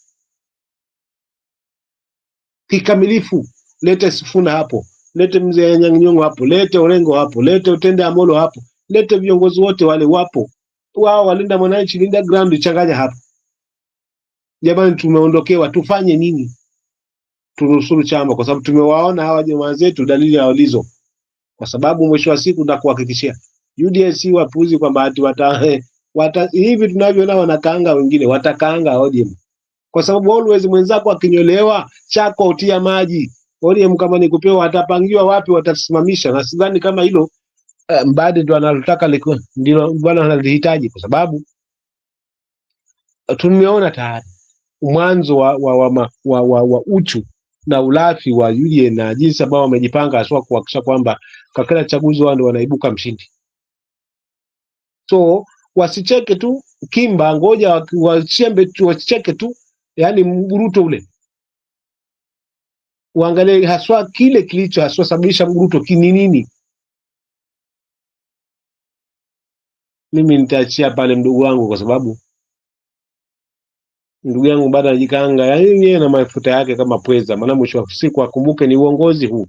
kikamilifu. Lete Sifuna hapo, lete mzee Nyang'nyongo hapo, lete Orengo hapo, lete Utende Amolo hapo, lete viongozi wote wale wapo, wao walinda mwananchi, linda ground, changanya hapo. Jamani, tumeondokewa, tufanye nini? Tunusuru chama, kwa sababu tumewaona hawa jamaa zetu dalili ya walizo, kwa sababu mwisho wa siku nakuhakikishia UDS wapuzi kwamba ati hivi tunavyoona wanakaanga, wengine watakaanga ODM, kwa sababu always mwenzako akinyolewa chako utia maji. ODM kama ni kupewa atapangiwa wapi, watasimamisha. Na sidhani kama hilo Mbadi ndo analotaka, ndilo bwana analihitaji, kwa sababu tumeona tayari mwanzo wa uchu na ulafi wa UDA na jinsi ambao wamejipanga haswa kuhakikisha kwamba kwa kila chaguzi wao ndio wanaibuka mshindi. So wasicheke tu Kimba, ngoja wasicheke tu, yani mguruto ule, uangalie haswa kile kilicho haswa sababisha mguruto kini nini. Mimi nitaachia pale mdogo wangu, kwa sababu ndugu yangu bado anajikaanga yeye na mafuta yake kama pweza. Maana mwisho wa siku akumbuke ni uongozi huu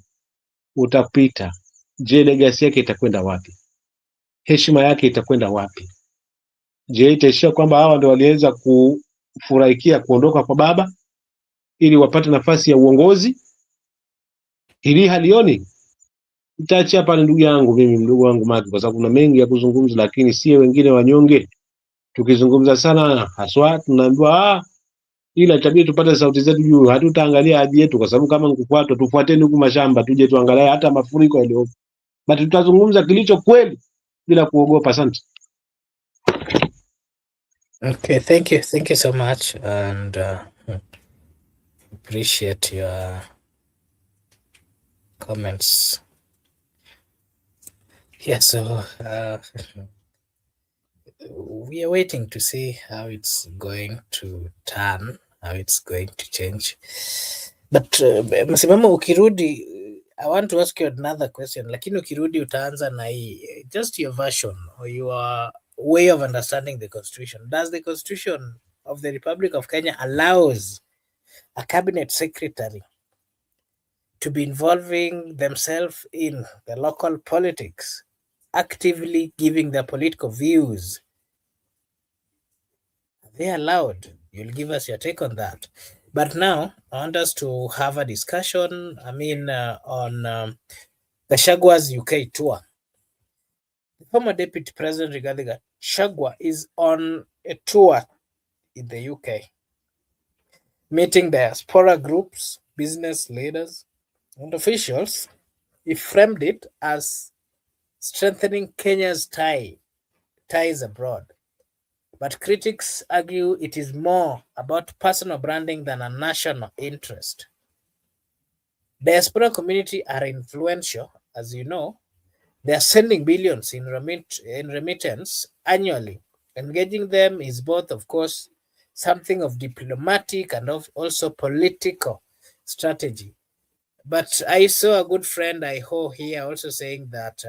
utapita. Je, legacy yake itakwenda wapi? Heshima yake itakwenda wapi? Je, itaishia kwamba hawa ndio waliweza kufurahikia kuondoka kwa baba ili wapate nafasi ya uongozi? Hili halioni. Nitaachia pale ndugu yangu, mimi mdogo wangu Maki, kwa sababu kuna mengi ya kuzungumza, lakini sie wengine wanyonge tukizungumza sana haswa tunaambiwa ila tabia tupate sauti zetu juu, hatutaangalia hadhi yetu, kwa sababu kama nkufuatwa tufuateni huku mashamba, tuje tuangalie hata mafuriko yaliyo, but tutazungumza kilicho kweli bila kuogopa. Asante. Okay, thank you so much, and appreciate your comments. Yeah, so we are waiting to see how it's going to turn, how it's going to change. But msimamo ukirudi, I want to ask you another question, lakini ukirudi utaanza na hii, just your version or your way of understanding the constitution. Does the constitution of the Republic of Kenya allows a cabinet secretary to be involving themselves in the local politics, actively giving their political views? Are they allowed? You'll give us your take on that. But now I want us to have a discussion, on Gachagua's UK tour. The former Deputy President Rigathi Gachagua is on a tour in the UK, meeting diaspora groups, business leaders, and officials. He framed it as strengthening Kenya's ties abroad. But critics argue it is more about personal branding than a national interest. Diaspora community are influential, as you know. They are sending billions in remittance annually. Engaging them is both, of course, something of diplomatic and also political strategy. But I saw a good friend I hold here also saying that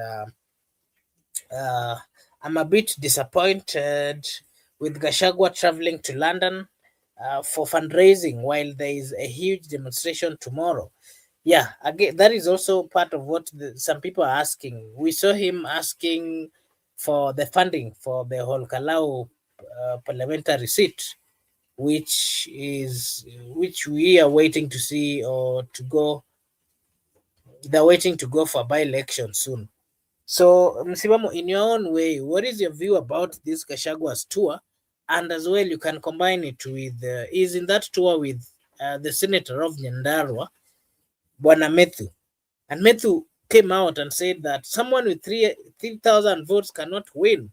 I'm a bit disappointed with Gachagua traveling to London for fundraising while there is a huge demonstration tomorrow. Yeah, again, that is also part of what some people are asking. We saw him asking for the funding for the whole Kalau parliamentary seat, which we are waiting to see or to go. They're waiting to go for by-election soon. So, Msimamo, in your own way, what is your view about this Gashagua's tour? And as well, you can combine it with, is in that tour with the senator of Nyandarua, Bwana Methu. And Methu came out and said that someone with 3,000 votes cannot win.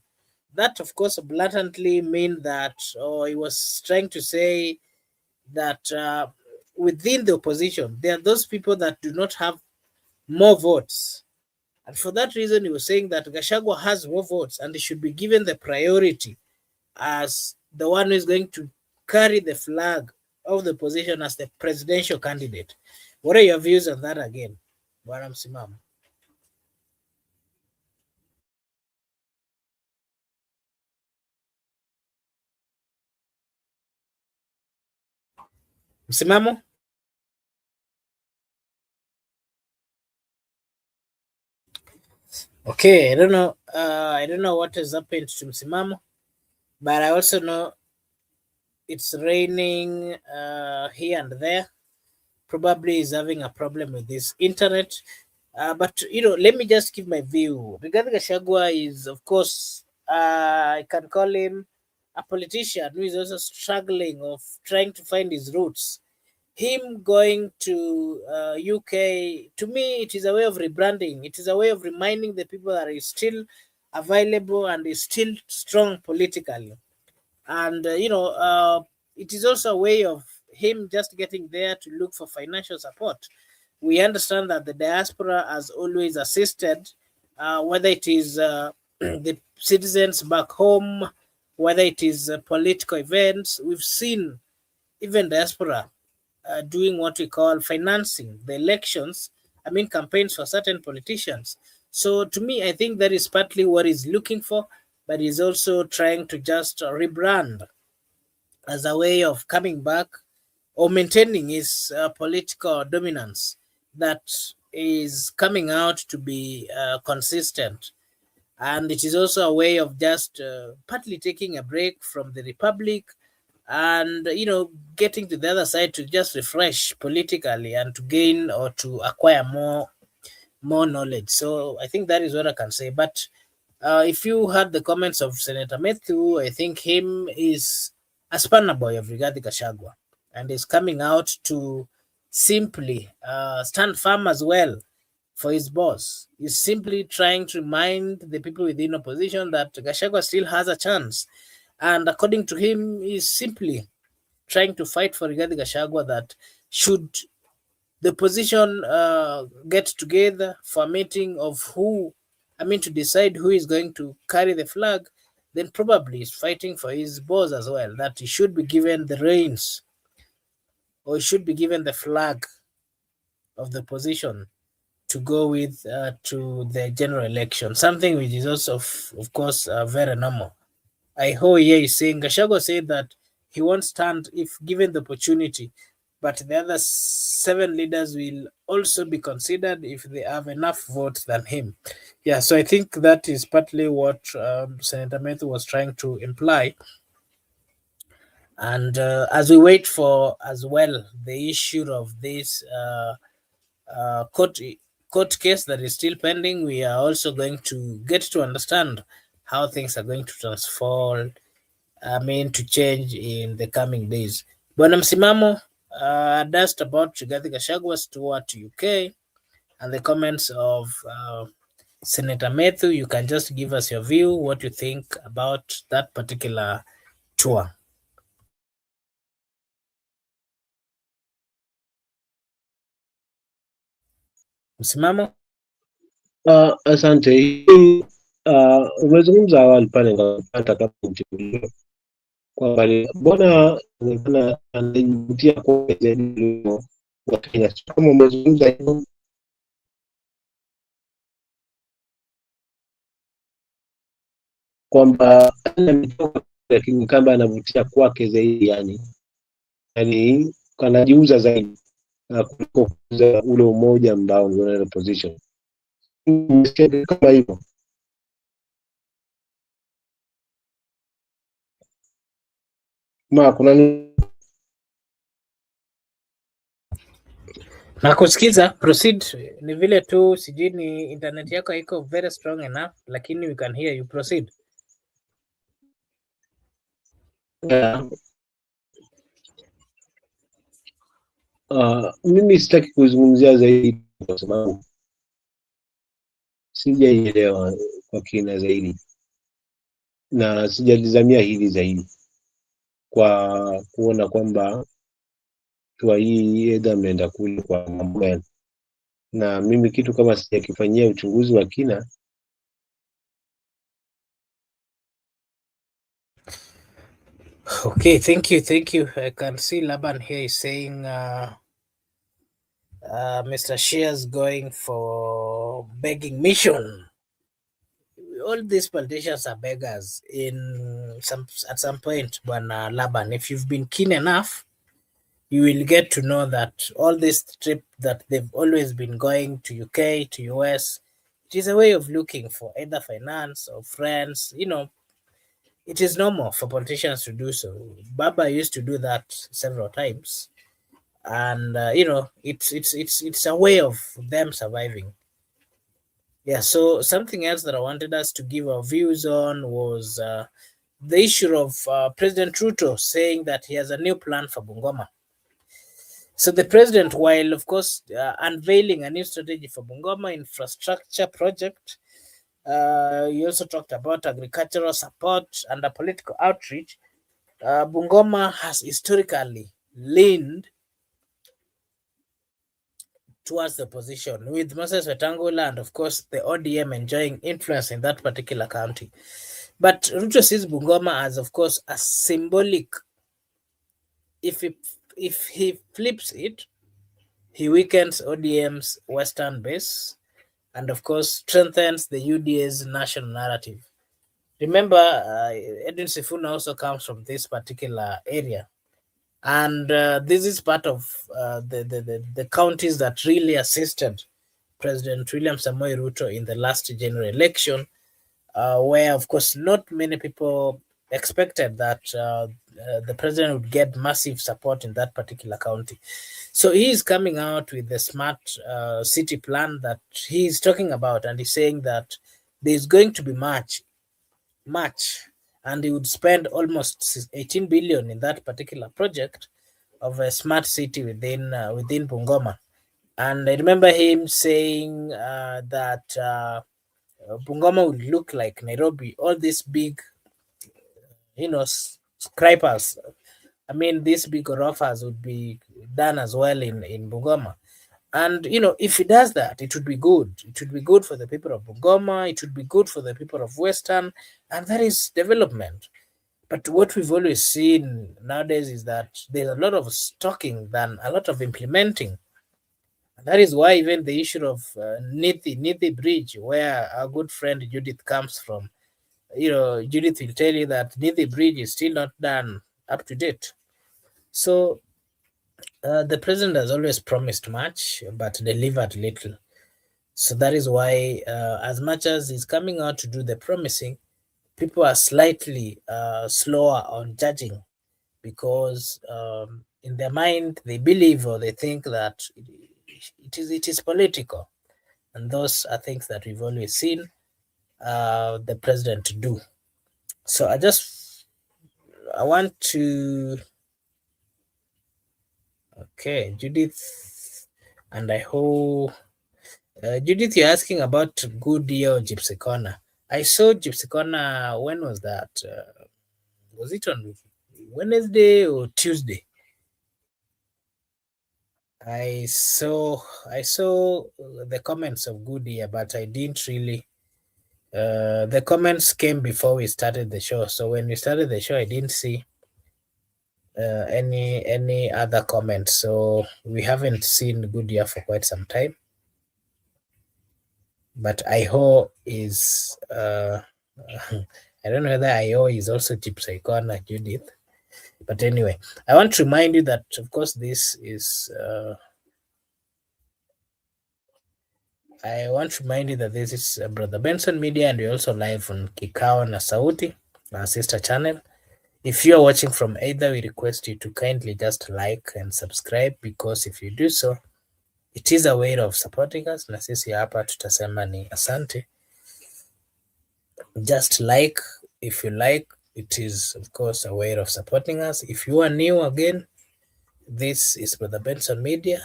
that of course blatantly mean that, or he was trying to say that within the opposition there are those people that do not have more votes. And for that reason, he was saying that Gachagua has more votes and he should be given the priority as the one who is going to carry the flag of the position as the presidential candidate. What are your views on that again, Bwana Msimamo? Msimamo? Okay, I don't know. I don't know what has happened to Msimamo, but I also know it's raining here and there. Probably he's having a problem with his internet. But let me just give my view. Rigathi Gachagua is, of course, I can call him a politician who is also struggling of trying to find his roots. Him going to UK, to me, it is a way of rebranding. It is a way of reminding the people that he's still available and is still strong politically. And it is also a way of him just getting there to look for financial support. We understand that the diaspora has always assisted, whether it is the citizens back home, whether it is political events. We've seen even diaspora doing what we call financing the elections, I mean, campaigns for certain politicians. So to me, I think that is partly what he's looking for, but he's also trying to just rebrand as a way of coming back or maintaining his political dominance that is coming out to be consistent. And it is also a way of just partly taking a break from the republic and getting to the other side to just refresh politically and to gain or to acquire more knowledge. So I think that is what I can say. But if you heard the comments of Senator Methu, I think him is a spanner boy of Rigathi Gachagua and is coming out to simply stand firm as well for his boss. He's simply trying to remind the people within opposition that Gachagua still has a chance. And according to him, he's simply trying to fight for Rigathi Gachagua that should the position get together for a meeting of to decide who is going to carry the flag, then probably he's fighting for his boss as well, that he should be given the reins or he should be given the flag of the position to go with to the general election, something which is also, of course, very normal. I hear you saying Gachagua said that he won't stand if given the opportunity, but the other seven leaders will also be considered if they have enough votes than him. Yeah, so I think that is partly what Senator Methu was trying to imply. And as we wait for as well the issue of this court case that is still pending, we are also going to get to understand how things are going to transform, to change in the coming days. Bwana Msimamo, that's about Rigathi Gachagua's tour to UK and the comments of Senator Methu. You can just give us your view, what you think about that particular tour. Msimamo? Asante. Umezungumza awali pale ngapata kama mtibuliwa kwamba mbona anajivutia kwa zaidi wa Kenya. Kama umezungumza hivyo kwamba lakini kama anavutia kwake zaidi, yani anajiuza zaidi kuliko ule umoja ambao ndio ile position kama hivyo. Kuna Na kusikiza, proceed. Ni vile tu sijui ni internet yako iko very strong enough, lakini we can hear you, proceed. Mimi sitaki kuzungumzia zaidi kwa sababu sijaielewa kwa kina zaidi. na sijalizamia hili zaidi kwa kuona kwamba hatua hii edha ameenda kule kwa mambo gani, na mimi kitu kama sijakifanyia uchunguzi wa kina. Okay, thank you, thank you. I can see Laban here is saying Mr. Shears going for begging mission. All these politicians are beggars at some point, Bwana Laban. If you've been keen enough, you will get to know that all this trip that they've always been going to UK, to US, it is a way of looking for either finance or friends. You know, it is normal for politicians to do so. Baba used to do that several times, and you know, it's a way of them surviving. Yeah. So something else that I wanted us to give our views on was the issue of President Ruto saying that he has a new plan for Bungoma. So the president, while of course unveiling a new strategy for Bungoma infrastructure project, he also talked about agricultural support and a political outreach. Bungoma has historically leaned towards the opposition, with Moses Wetangula and of course the ODM enjoying influence in that particular county. But Ruto sees Bungoma as, of course, a symbolic. If he flips it, he weakens ODM's Western base and, of course, strengthens the UDA's national narrative. Remember, Edwin Sifuna also comes from this particular area. And this is part of the counties that really assisted President William Samoei Ruto in the last general election, where, of course, not many people expected that the president would get massive support in that particular county. So he is coming out with the smart city plan that he is talking about, and he's saying that there is going to be much, and he would spend almost 18 billion in that particular project of a smart city within Bungoma. And I remember him saying that Bungoma would look like Nairobi. All these big, scrapers. I mean, these big offers would be done as well in Bungoma. And if he does that, it would be good. It would be good for the people of Bungoma. It would be good for the people of Western, and that is development. But what we've always seen nowadays is that there's a lot of talking than a lot of implementing. And that is why even the issue of Nithi Bridge, where our good friend Judith comes from, Judith will tell you that Nithi Bridge is still not done up to date. So the president has always promised much but delivered little. So that is why, as much as he's coming out to do the promising, people are slightly slower on judging, because in their mind they believe or they think that it is political, and those are things that we've always seen the president do. So I want to. Okay, Judith, and I hope Judith, you're asking about Good Year or Gypsy Corner. I saw Gypsy Corner. When was that? Was it on Wednesday or Tuesday? I saw the comments of Good Year, but I didn't really. The comments came before we started the show, so when we started the show, I didn't see any other comments. So we haven't seen Good Year for quite some time. But IHO is I don't know whether IO is also Gypsy Corner, Judith. But anyway, I want to remind you that, of course, this is. I want to remind you that this is Brother Benson Media, and we're also live on Kikao na Sauti, our sister channel. If you are watching from either, we request you to kindly just like and subscribe, because if you do so, it is a way of supporting us, na sisi hapa tutasema ni asante. Just like, if you like, it is of course a way of supporting us. If you are new again, this is Brother Benson Media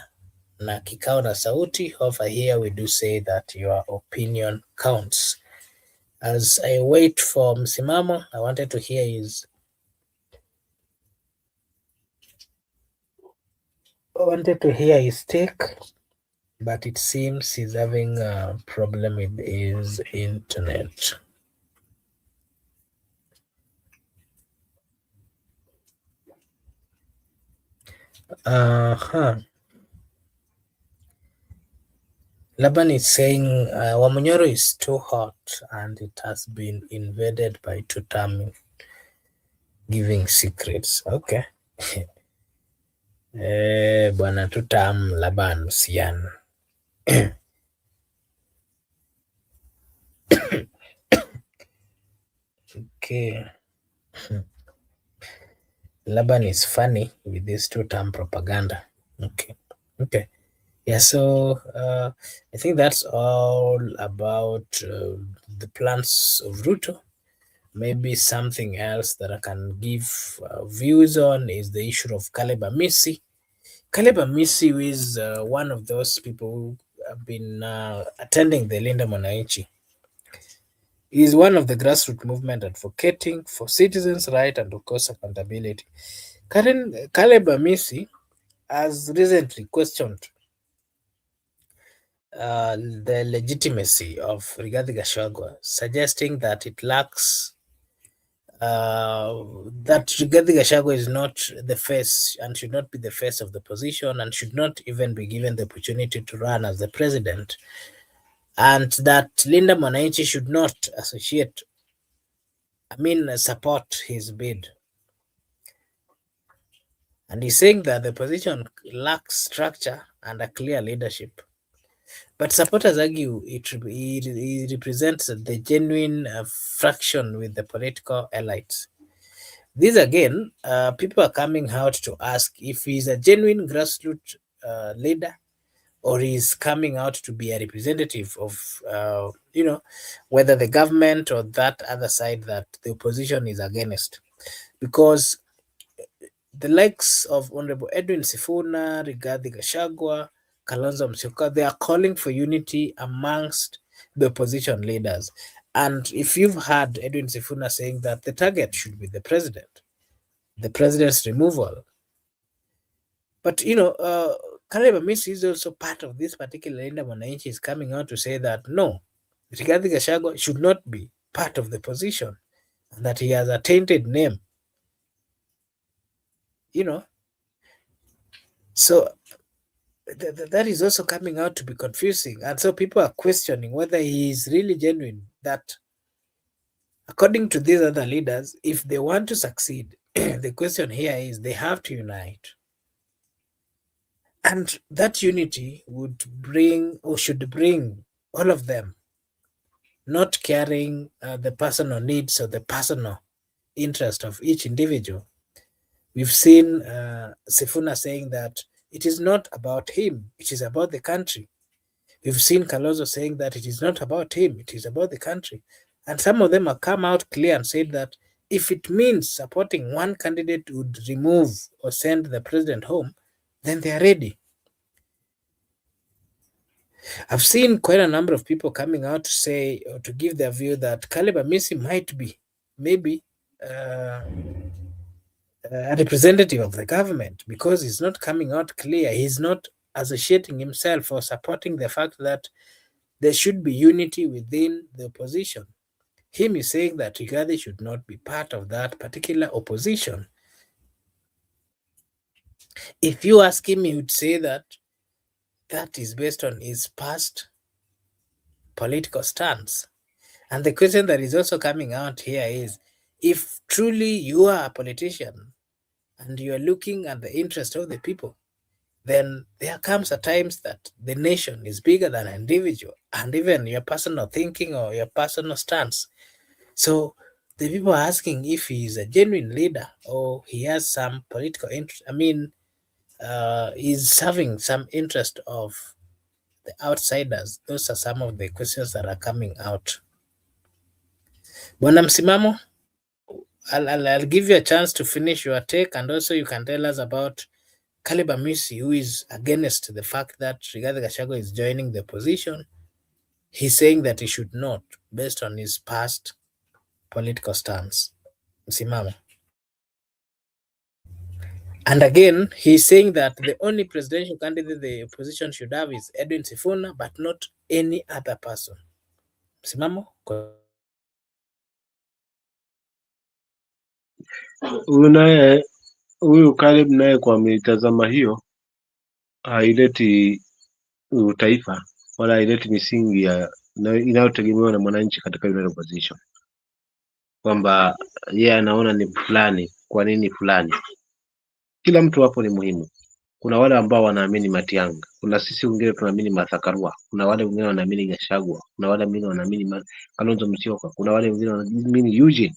na Kikao na Sauti. Over here we do say that your opinion counts. As I wait for Msimamo, I wanted to hear his take, but it seems he's having a problem with his internet. Laban is saying Wamunyoro is too hot and it has been invaded by Tutami giving secrets. Okay. Bwana Tutam Laban Sian. Okay. Laban is funny with this two-term propaganda. Okay. Okay. Yeah, so I think that's all about the plans of Ruto. Maybe something else that I can give views on is the issue of Caleb Amisi. Caleb Amisi is one of those people who have been attending the Linda Mwananchi. He is one of the grassroots movement advocating for citizens' right and of course accountability. Caleb Amisi has recently questioned the legitimacy of Rigathi Gachagua, suggesting that it lacks that Rigathi Gachagua is not the face and should not be the face of the position and should not even be given the opportunity to run as the president, and that Linda Mwananchi should not support his bid. And he's saying that the position lacks structure and a clear leadership. But supporters argue it represents the genuine fraction with the political elites. These again, people are coming out to ask if he's a genuine grassroots leader or he's coming out to be a representative of, whether the government or that other side that the opposition is against. Because the likes of Honorable Edwin Sifuna, Rigathi Gachagua, Kalonzo Musyoka, they are calling for unity amongst the opposition leaders. And if you've heard Edwin Sifuna saying that the target should be the president's removal. But, Caleb Amisi is also part of this particular Linda Mwananchi is coming out to say that no, Rigathi Gachagua should not be part of the position and that he has a tainted name. So that is also coming out to be confusing. And so people are questioning whether he is really genuine, that according to these other leaders, if they want to succeed, the question here is they have to unite. And that unity would bring or should bring all of them, not caring the personal needs or the personal interest of each individual. We've seen Sifuna saying that it is not about him, it is about the country. We've seen Kalonzo saying that it is not about him, it is about the country. And some of them have come out clear and said that if it means supporting one candidate would remove or send the president home, then they are ready. I've seen quite a number of people coming out to say or to give their view that Caleb Amisi might be maybe a representative of the government because he's not coming out clear. He's not associating himself or supporting the fact that there should be unity within the opposition. Him is saying that Rigathi should not be part of that particular opposition. If you ask him, he would say that that is based on his past political stance. And the question that is also coming out here is, if truly you are a politician and you are looking at the interest of the people, then there comes a times that the nation is bigger than an individual and even your personal thinking or your personal stance. So the people are asking if he is a genuine leader or he has some political interest. He's serving some interest of the outsiders. Those are some of the questions that are coming out. Bwana Msimamo, I'll give you a chance to finish your take, and also you can tell us about Caleb Amisi, who is against the fact that Rigathi Gachagua is joining the opposition. he's saying that he should not, based on his past political stance. Msimamo. And again, he's saying that the only presidential candidate the opposition should have is Edwin Sifuna, but not any other person. Msimamo? Huyu Caleb naye kwa mitazama hiyo haileti utaifa wala haileti misingi inayotegemewa na mwananchi katika ile opposition, kwamba yeye anaona ni fulani. Kwa nini fulani? Kila mtu hapo ni muhimu. Kuna wale ambao wanaamini Matiang'i, kuna sisi wengine tunaamini Martha Karua, kuna wale wengine wanaamini Gachagua, kuna wale wengine wanaamini Kalonzo Musyoka, kuna wale wengine wanaamini Eugene,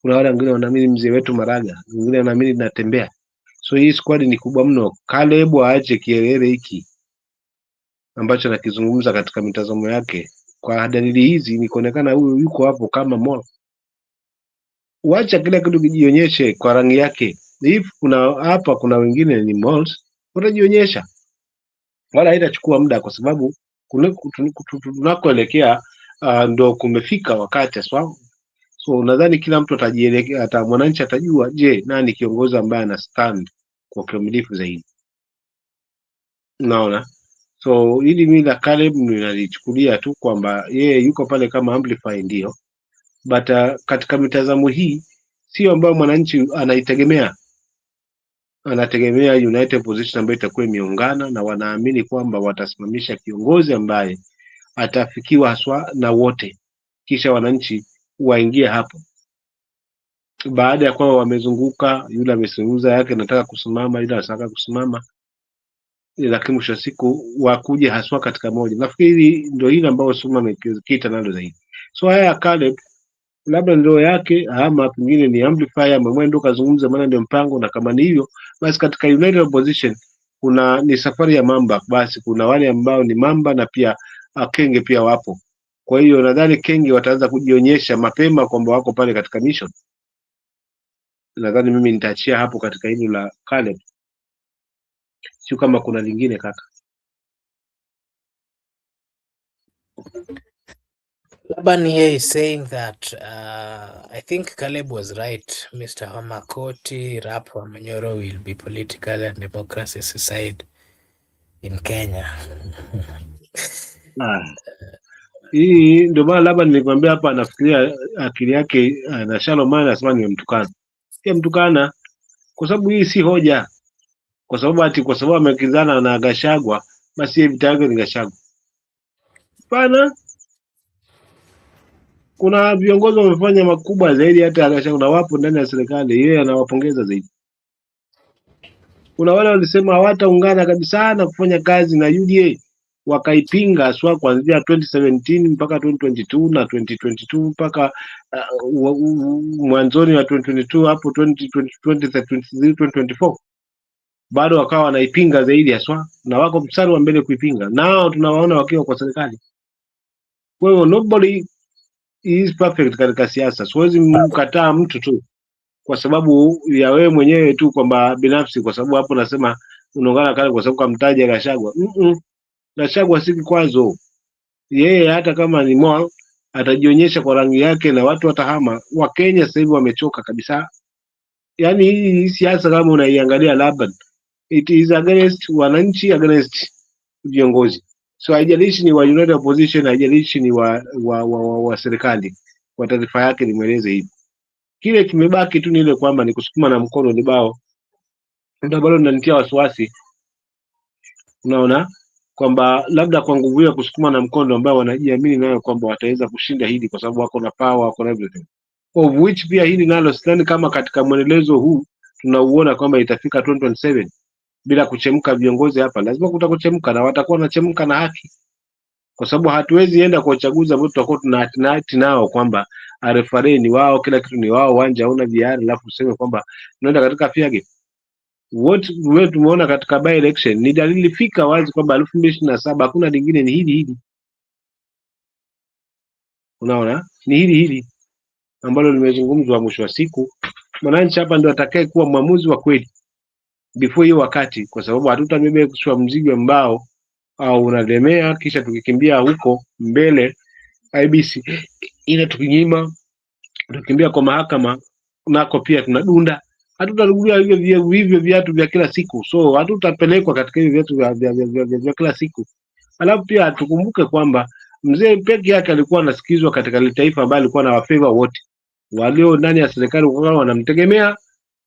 kuna wale wengine wanaamini mzee wetu Maraga, wengine wanaamini Natembea. So hii squad ni kubwa mno. Caleb aache kielele hiki ambacho nakizungumza katika mitazamo yake. Kwa dalili hizi ni kuonekana huyu yuko hapo kama mola. Wacha kila kitu kijionyeshe kwa rangi yake. If kuna wengine ni moles, watajionyesha, wala haitachukua muda, kwa sababu tunakoelekea ndo kumefika wakati sawa. So nadhani kila mtu atajielekea, hata mwananchi atajua, je, nani kiongozi ambaye ana stand kwa ukamilifu zaidi. Unaona? So hili mimi la Caleb ninalichukulia tu kwamba yeye yuko pale kama amplify, ndio, but katika mitazamo hii sio ambayo mwananchi anaitegemea. Anategemea united position ambayo itakuwa imeungana na wanaamini kwamba watasimamisha kiongozi ambaye atafikiwa haswa na wote, kisha wananchi waingie hapo. Baada ya kwamba wamezunguka, yule ameseuza yake nataka kusimama, yule anataka kusimama, lakini mwisho siku wakuje haswa katika moja. Nafikiri ndio hili ambao Suma amekita nalo zaidi. So haya Caleb labda ndio yake, ama pengine ni amplifier, amemwendo kazungumza, maana ndio mpango. Na kama ni hivyo basi, katika united opposition ni safari ya mamba. Basi kuna wale ambao ni mamba na pia kenge pia wapo. Kwa hiyo nadhani kenge wataanza kujionyesha mapema kwamba wako pale katika mission. Nadhani mimi nitaachia hapo katika hili la Caleb, sio kama kuna lingine kaka. Laban here is saying that I think Caleb was right. Mr. Hamakoti Rap Manyoro will be political and democracy side in Kenya. Hii ndio maana labda nilikwambia hapa, anafikiria akili yake na shallow mind, anasema nimemtukana. Pia mtukana kwa sababu hii si hoja, kwa sababu amekizana na Gachagua basi vita yake ni Gachagua. Hapana, kuna viongozi wamefanya makubwa zaidi hata Gachagua, na wapo ndani ya serikali, yeye anawapongeza zaidi. Kuna wale walisema hawataungana kabisa na kufanya kazi na UDA, wakaipinga swa kuanzia 2017 mpaka 2022 na 2022 mpaka mwanzoni wa 2022 hapo 2024 bado wakawa wanaipinga zaidi haswa, na wako mstari wa mbele kuipinga, nao tunawaona wakiwa kwa serikali. Kwa hiyo nobody is perfect katika siasa. Siwezi mkataa mtu tu kwa sababu ya wewe mwenyewe tu kwamba binafsi, kwa sababu hapo nasema unaungana kale kwa sababu kamtaja Gachagua. Gachagua si kikwazo. Yeye hata kama ni mwa atajionyesha kwa rangi yake na watu watahama. Wakenya sasa hivi wamechoka kabisa. Yaani hii siasa kama unaiangalia Laban, it is against wananchi, against viongozi. So haijalishi ni wa united opposition, haijalishi ni wa serikali. Kwa taarifa yake nimeeleza hivi. Kile kimebaki tu ni ile kwamba ni kusukuma na mkono ni bao. Ndio bado ninanitia wasiwasi. Unaona kwamba labda kwa nguvu ya kusukuma na mkono ambao wanajiamini nayo kwamba wataweza kushinda hili kwa sababu wako na power, wako na everything. Of which pia hili nalo sidhani kama katika mwendelezo huu tunauona kwamba itafika 2027 bila kuchemka viongozi hapa. Lazima kutakuchemka na watakuwa wanachemka na haki. Kwa sababu hatuwezi enda kwa uchaguzi ambao tutakuwa tunahati nao kwamba referee ni wao, kila kitu ni wao, uwanja hauna VR, alafu useme kwamba tunaenda katika fair game. What wewe tumeona katika by election ni dalili fika wazi kwamba 2027 hakuna lingine, ni hili. Unaona? Ni hili ambalo limezungumzwa. Mwisho wa siku mwananchi hapa ndio atakaye kuwa mwamuzi wa kweli before hiyo wakati, kwa sababu hatutabebeshwa mzigo ambao au unalemea kisha tukikimbia huko mbele IBC ile tukinyima, tukimbia kwa mahakama nako pia tunadunda, hatutarudia hivyo viatu vya kila siku, so hatutapelekwa katika hivyo viatu vya kila siku. Alafu pia tukumbuke kwamba mzee peke yake alikuwa anasikizwa katika ile taifa ambayo alikuwa na wafeva wote, walio ndani ya serikali walikuwa wanamtegemea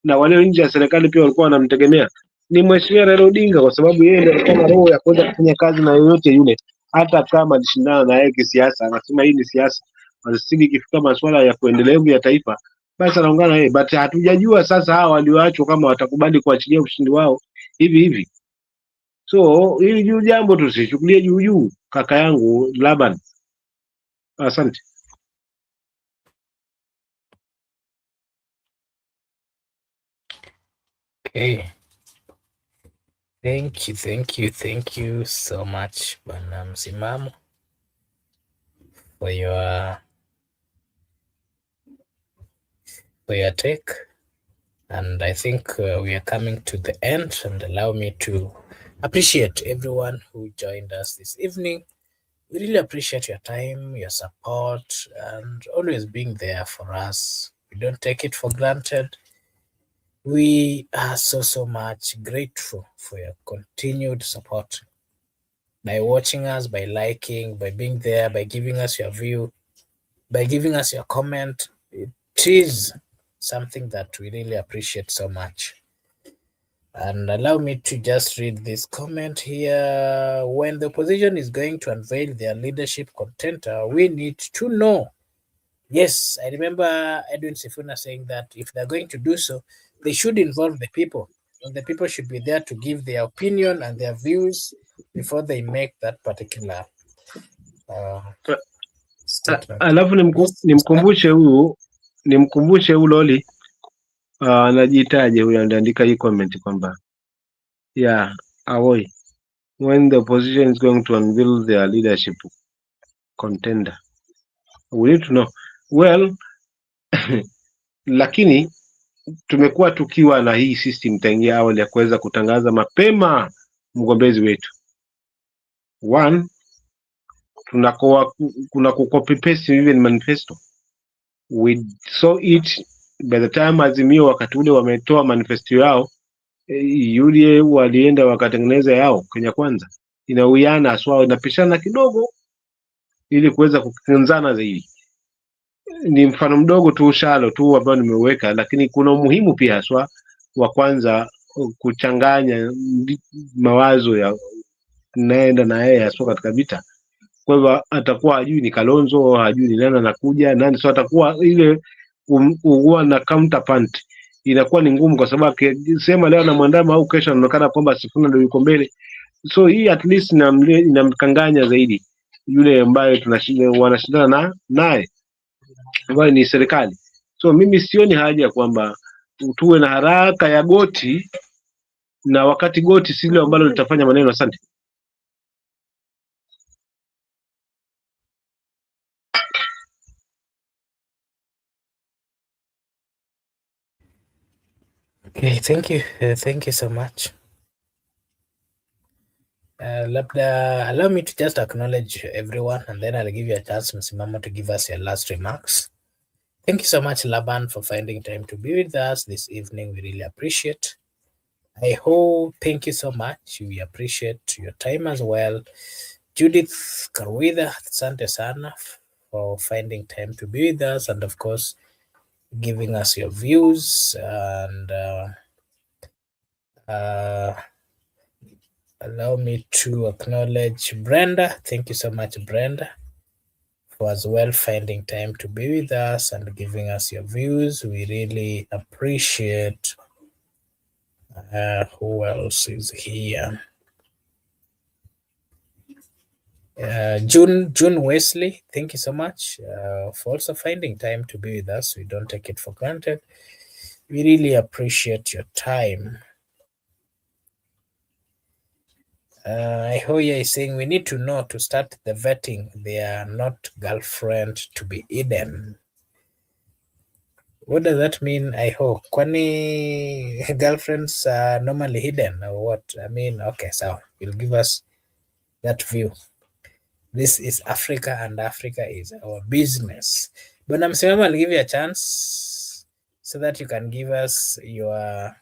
na walio nje ya serikali pia walikuwa wanamtegemea. Ni Mheshimiwa Raila Odinga, kwa sababu yeye ndiye alikuwa na roho ya kuweza kufanya kazi na yoyote yule, hata kama alishindana na yeye kisiasa. Anasema hii ni siasa, asili ikifika masuala ya kuendelevu ya taifa, basi anaungana na yeye. But hatujajua sasa hawa walioachwa kama watakubali kuachilia ushindi wao hivi hivi. So hili juu jambo tusichukulie juu juu, kaka yangu Laban. Asante. Okay. Thank you so much, Bwana Msimamo, for your take. And I think we are coming to the end, and allow me to appreciate everyone who joined us this evening. We really appreciate your time, your support, and always being there for us. We don't take it for granted. We are so much grateful for your continued support by watching us, by liking, by being there, by giving us your view, by giving us your comment. It is something that we really appreciate so much. And allow me to just read this comment here. When the opposition is going to unveil their leadership contender, we need to know. Yes, I remember Edwin Sifuna saying that if they're going to do so, they should involve the people. And the people should be there to give their opinion and their views before they make that particular statement. Alafu nimkumbushe huyu Loli anajitaje huyu anaandika hii comment kwamba Awoi, when the opposition is going to unveil their leadership contender, we need to know. Well, lakini tumekuwa tukiwa na hii system tangia awali ya kuweza kutangaza mapema mgombezi wetu. One, kuna copy paste even manifesto. We saw it by the time Azimio wakati ule wametoa manifesto yao, yule walienda wakatengeneza yao Kenya Kwanza, inawiana aswa, inapishana kidogo ili kuweza kukinzana zaidi. Ni mfano mdogo tu shalo tu ambao nimeweka, lakini kuna umuhimu pia aswa wa kwanza kuchanganya mawazo ya naenda na yeye aswa katika vita. Kwa hivyo atakuwa hajui ni Kalonzo, hajui ni nani anakuja nani, so atakuwa ile huwa na counterpart inakuwa ni ngumu, kwa sababu sema leo na mwandama au kesho anaonekana kwamba Sifuna ndio yuko mbele. So hii at least inamkanganya zaidi yule ambaye wanashindana naye ambayo ni serikali. So mimi sioni haja kwamba tuwe na haraka ya goti, na wakati goti si lile ambalo litafanya maneno. Asante. Okay, thank you so much. Allow me to just acknowledge everyone, and then I'll give you a chance, Msimamo, to give us your last remarks. Thank you so much, Laban, for finding time to be with us this evening. We really appreciate. I hope, thank you so much. We appreciate your time as well. Judith Karwitha, asante sana for finding time to be with us, and of course, giving us your views. And allow me to acknowledge Brenda. Thank you so much, Brenda, for as well finding time to be with us and giving us your views. We really appreciate. Who else is here? June Wesley, thank you so much for also finding time to be with us. We don't take it for granted. We really appreciate your time. Ahoya is saying we need to know to start the vetting. They are not girlfriend to be hidden. What does that mean? Kwani girlfriends are normally hidden or what? I mean, okay, so you'll give us that view. This is Africa and Africa is our business. Bwana Msimamo, I'll give you a chance so that you can give us your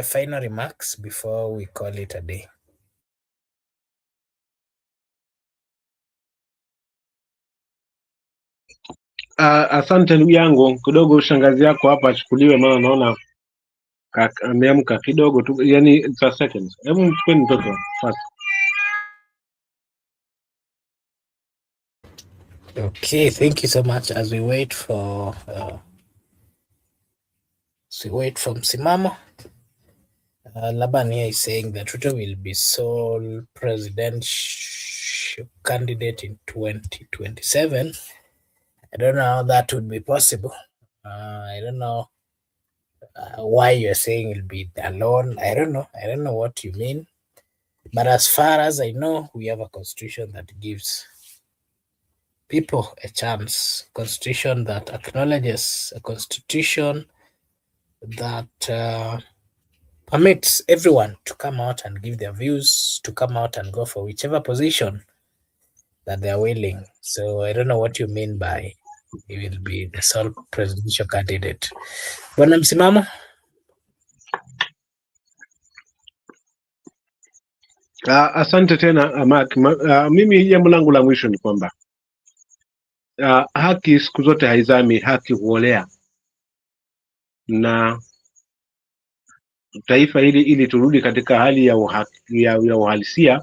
final remarks before we call it a day. Asante ndugu yangu, kidogo shangazi yako hapa achukuliwe, maana naona ameamka kidogo tu, yani for seconds. Hebu mchukue mtoto fast. Okay, thank you so much. As we wait for Msimamo, Laban here is saying that Ruto will be sole presidential candidate in 2027. I don't know how that would be possible. I don't know why you're saying he'll be alone. I don't know. I don't know what you mean. But as far as I know, we have a constitution that gives people a chance, constitution that acknowledges, a constitution that permits everyone to come out and give their views, to come out and go for whichever position that they're willing. So I don't know what you mean by he will be the sole presidential candidate. Bwana Msimamo? Asante tena Mark. Mimi jambo langu la mwisho ni kwamba haki siku zote haizami, haki huolea, na taifa hili ili turudi katika hali ya uhalisia,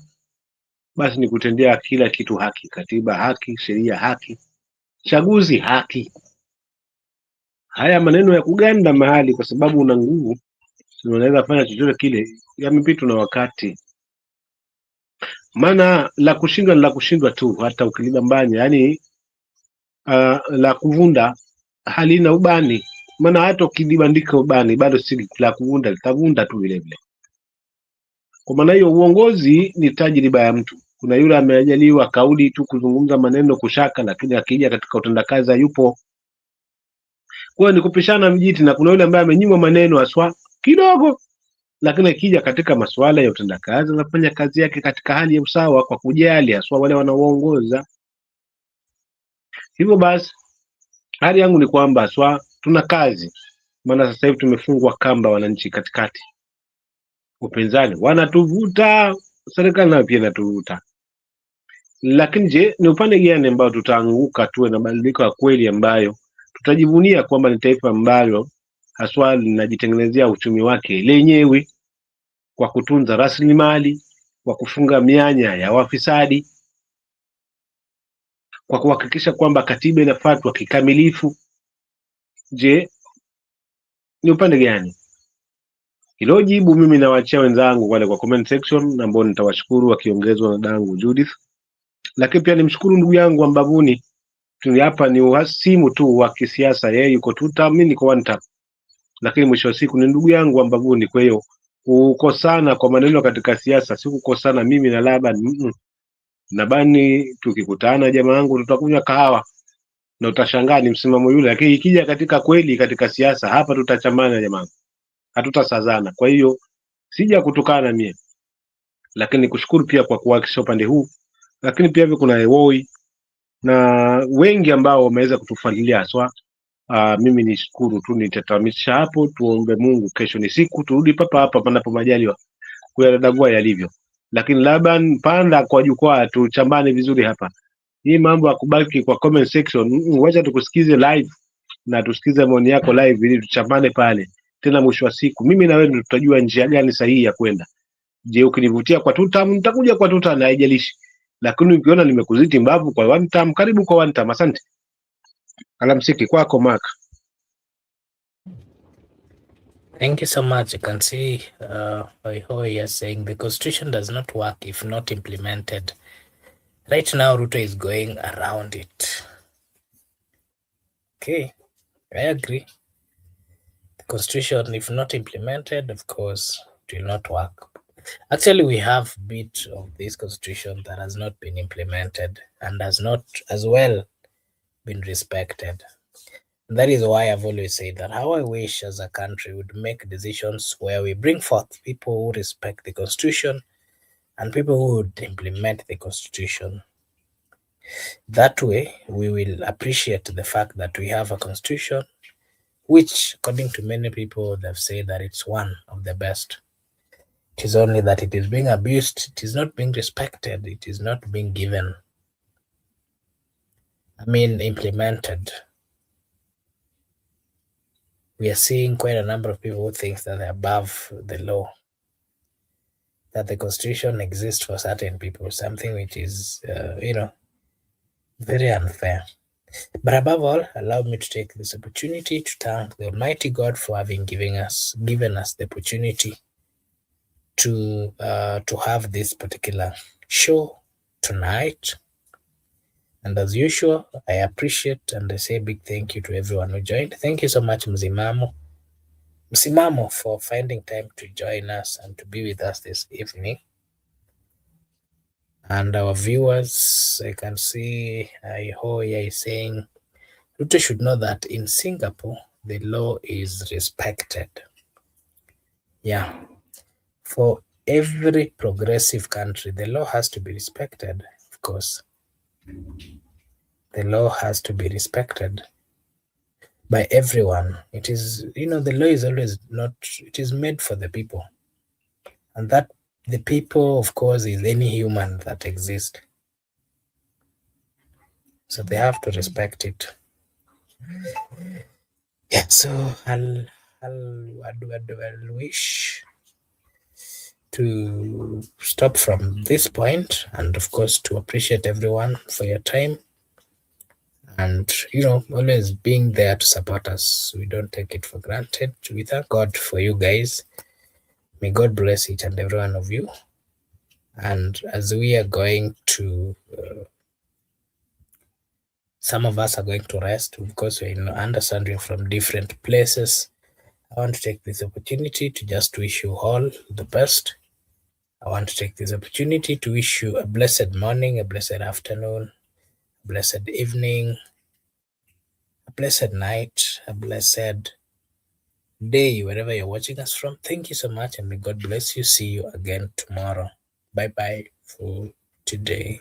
basi ni kutendea kila kitu haki: katiba haki, sheria haki, chaguzi haki. Haya maneno ya kuganda mahali kwa sababu una nguvu unaweza fanya chochote kile, yamepitwa na wakati. Maana la kushindwa ni la kushindwa tu, hata ukilibambanya, yani la kuvunda halina ubani. Maana hata ukilibandika ubani bado si la kuvunda, litavunda tu vile vile. Kwa maana hiyo, uongozi ni tajriba ya mtu. Kuna yule amejaliwa kauli tu, kuzungumza maneno kushaka, lakini akija katika utendakazi hayupo. Kwa hiyo ni kupishana vijiti, na kuna yule ambaye amenyimwa maneno aswa kidogo, lakini akija katika masuala ya utendakazi anafanya kazi yake katika hali ya usawa, kwa kujali haswa wale wanaoongoza. Hivyo basi hali yangu ni kwamba haswa tuna kazi, maana sasa hivi tumefungwa kamba wananchi katikati. Upinzani wanatuvuta, serikali nayo pia inatuvuta. Lakini je, ni upande gani ambao tutaanguka tuwe na badiliko ya kweli ambayo tutajivunia kwamba ni taifa ambalo haswa linajitengenezea uchumi wake lenyewe kwa kutunza rasilimali, kwa kufunga mianya ya wafisadi, kwa kuhakikisha kwamba katiba inafuatwa kikamilifu? Je, ni upande gani? Hilo jibu mimi nawaachia wenzangu wale kwa comment section, ambao nitawashukuru wakiongezwa na dangu Judith. Lakini pia nimshukuru ndugu yangu Ambavuni, hapa ni uhasimu tu wa kisiasa, yeye yuko tuta, mimi niko one tap, lakini mwisho wa siku ni ndugu yangu Ambavuni. Kwa hiyo kukosana kwa maneno katika siasa si kukosana mimi na Laban. Nabani tukikutana jamaa yangu tutakunywa kahawa na utashangaa ni msimamo yule, lakini ikija katika kweli katika siasa hapa tutachamana jamaa, hatutasazana. Kwa hiyo sija kutukana mie, lakini kushukuru pia kwa kuhakikisha upande huu, lakini pia hivi kuna Ewoi na wengi ambao wameweza kutufuatilia haswa. Mimi nishukuru tu, nitatamisha hapo. Tuombe Mungu, kesho ni siku, turudi papa hapa panapo majaliwa kuyadadavua yalivyo. Lakini Laban, panda kwa jukwaa tuchambane vizuri hapa. Hii mambo ya kubaki kwa comment section, wacha tukusikize live na tusikize maoni yako live ili tuchambane pale. Tena mwisho wa siku mimi na wewe ndio tutajua njia gani sahihi ya kwenda. Je, ukinivutia kwa tuta nitakuja kwa tuta na haijalishi. Lakini ukiona nimekuzidi mbavu kwa one time, karibu kwa one time. Asante. Alamsiki kwako Mark. Thank you so much. You can see Hoihoi is saying the constitution does not work if not implemented. Right now, Ruto is going around it. Okay, I agree. The constitution, if not implemented, of course, it will not work. Actually, we have a bit of this constitution that has not been implemented and has not as well been respected. And that is why I've always said that how I wish as a country would make decisions where we bring forth people who respect the constitution and people who would implement the constitution. That way, we will appreciate the fact that we have a constitution, which, according to many people, they've said that it's one of the best. It is only that it is being abused, it is not being respected, it is not being given. Implemented. We are seeing quite a number of people who think that they're above the law, that the constitution exists for certain people, something which is, very unfair. But above all, allow me to take this opportunity to thank the Almighty God for having given us the opportunity to have this particular show tonight. And as usual, I appreciate and I say a big thank you to everyone who joined. Thank you so much, Msimamo, for finding time to join us and to be with us this evening. And our viewers, I can see Ihoya is saying, Ruto should know that in Singapore, the law is respected. Yeah. For every progressive country, the law has to be respected, of course. The law has to be respected by everyone. It is, the law is always not, it is made for the people. And that the people, of course, is any human that exists. So they have to respect it. Yeah, so I'll wish to stop from this point, and of course to appreciate everyone for your time and always being there to support us. We don't take it for granted. We thank God for you guys. May God bless each and every one of you. And as we are going to some of us are going to rest because we're understanding from different places. I want to take this opportunity to just wish you all the best. I want to take this opportunity to wish you a blessed morning, a blessed afternoon, a blessed evening, a blessed night, a blessed day, wherever you're watching us from. Thank you so much, and may God bless you. See you again tomorrow. Bye bye for today.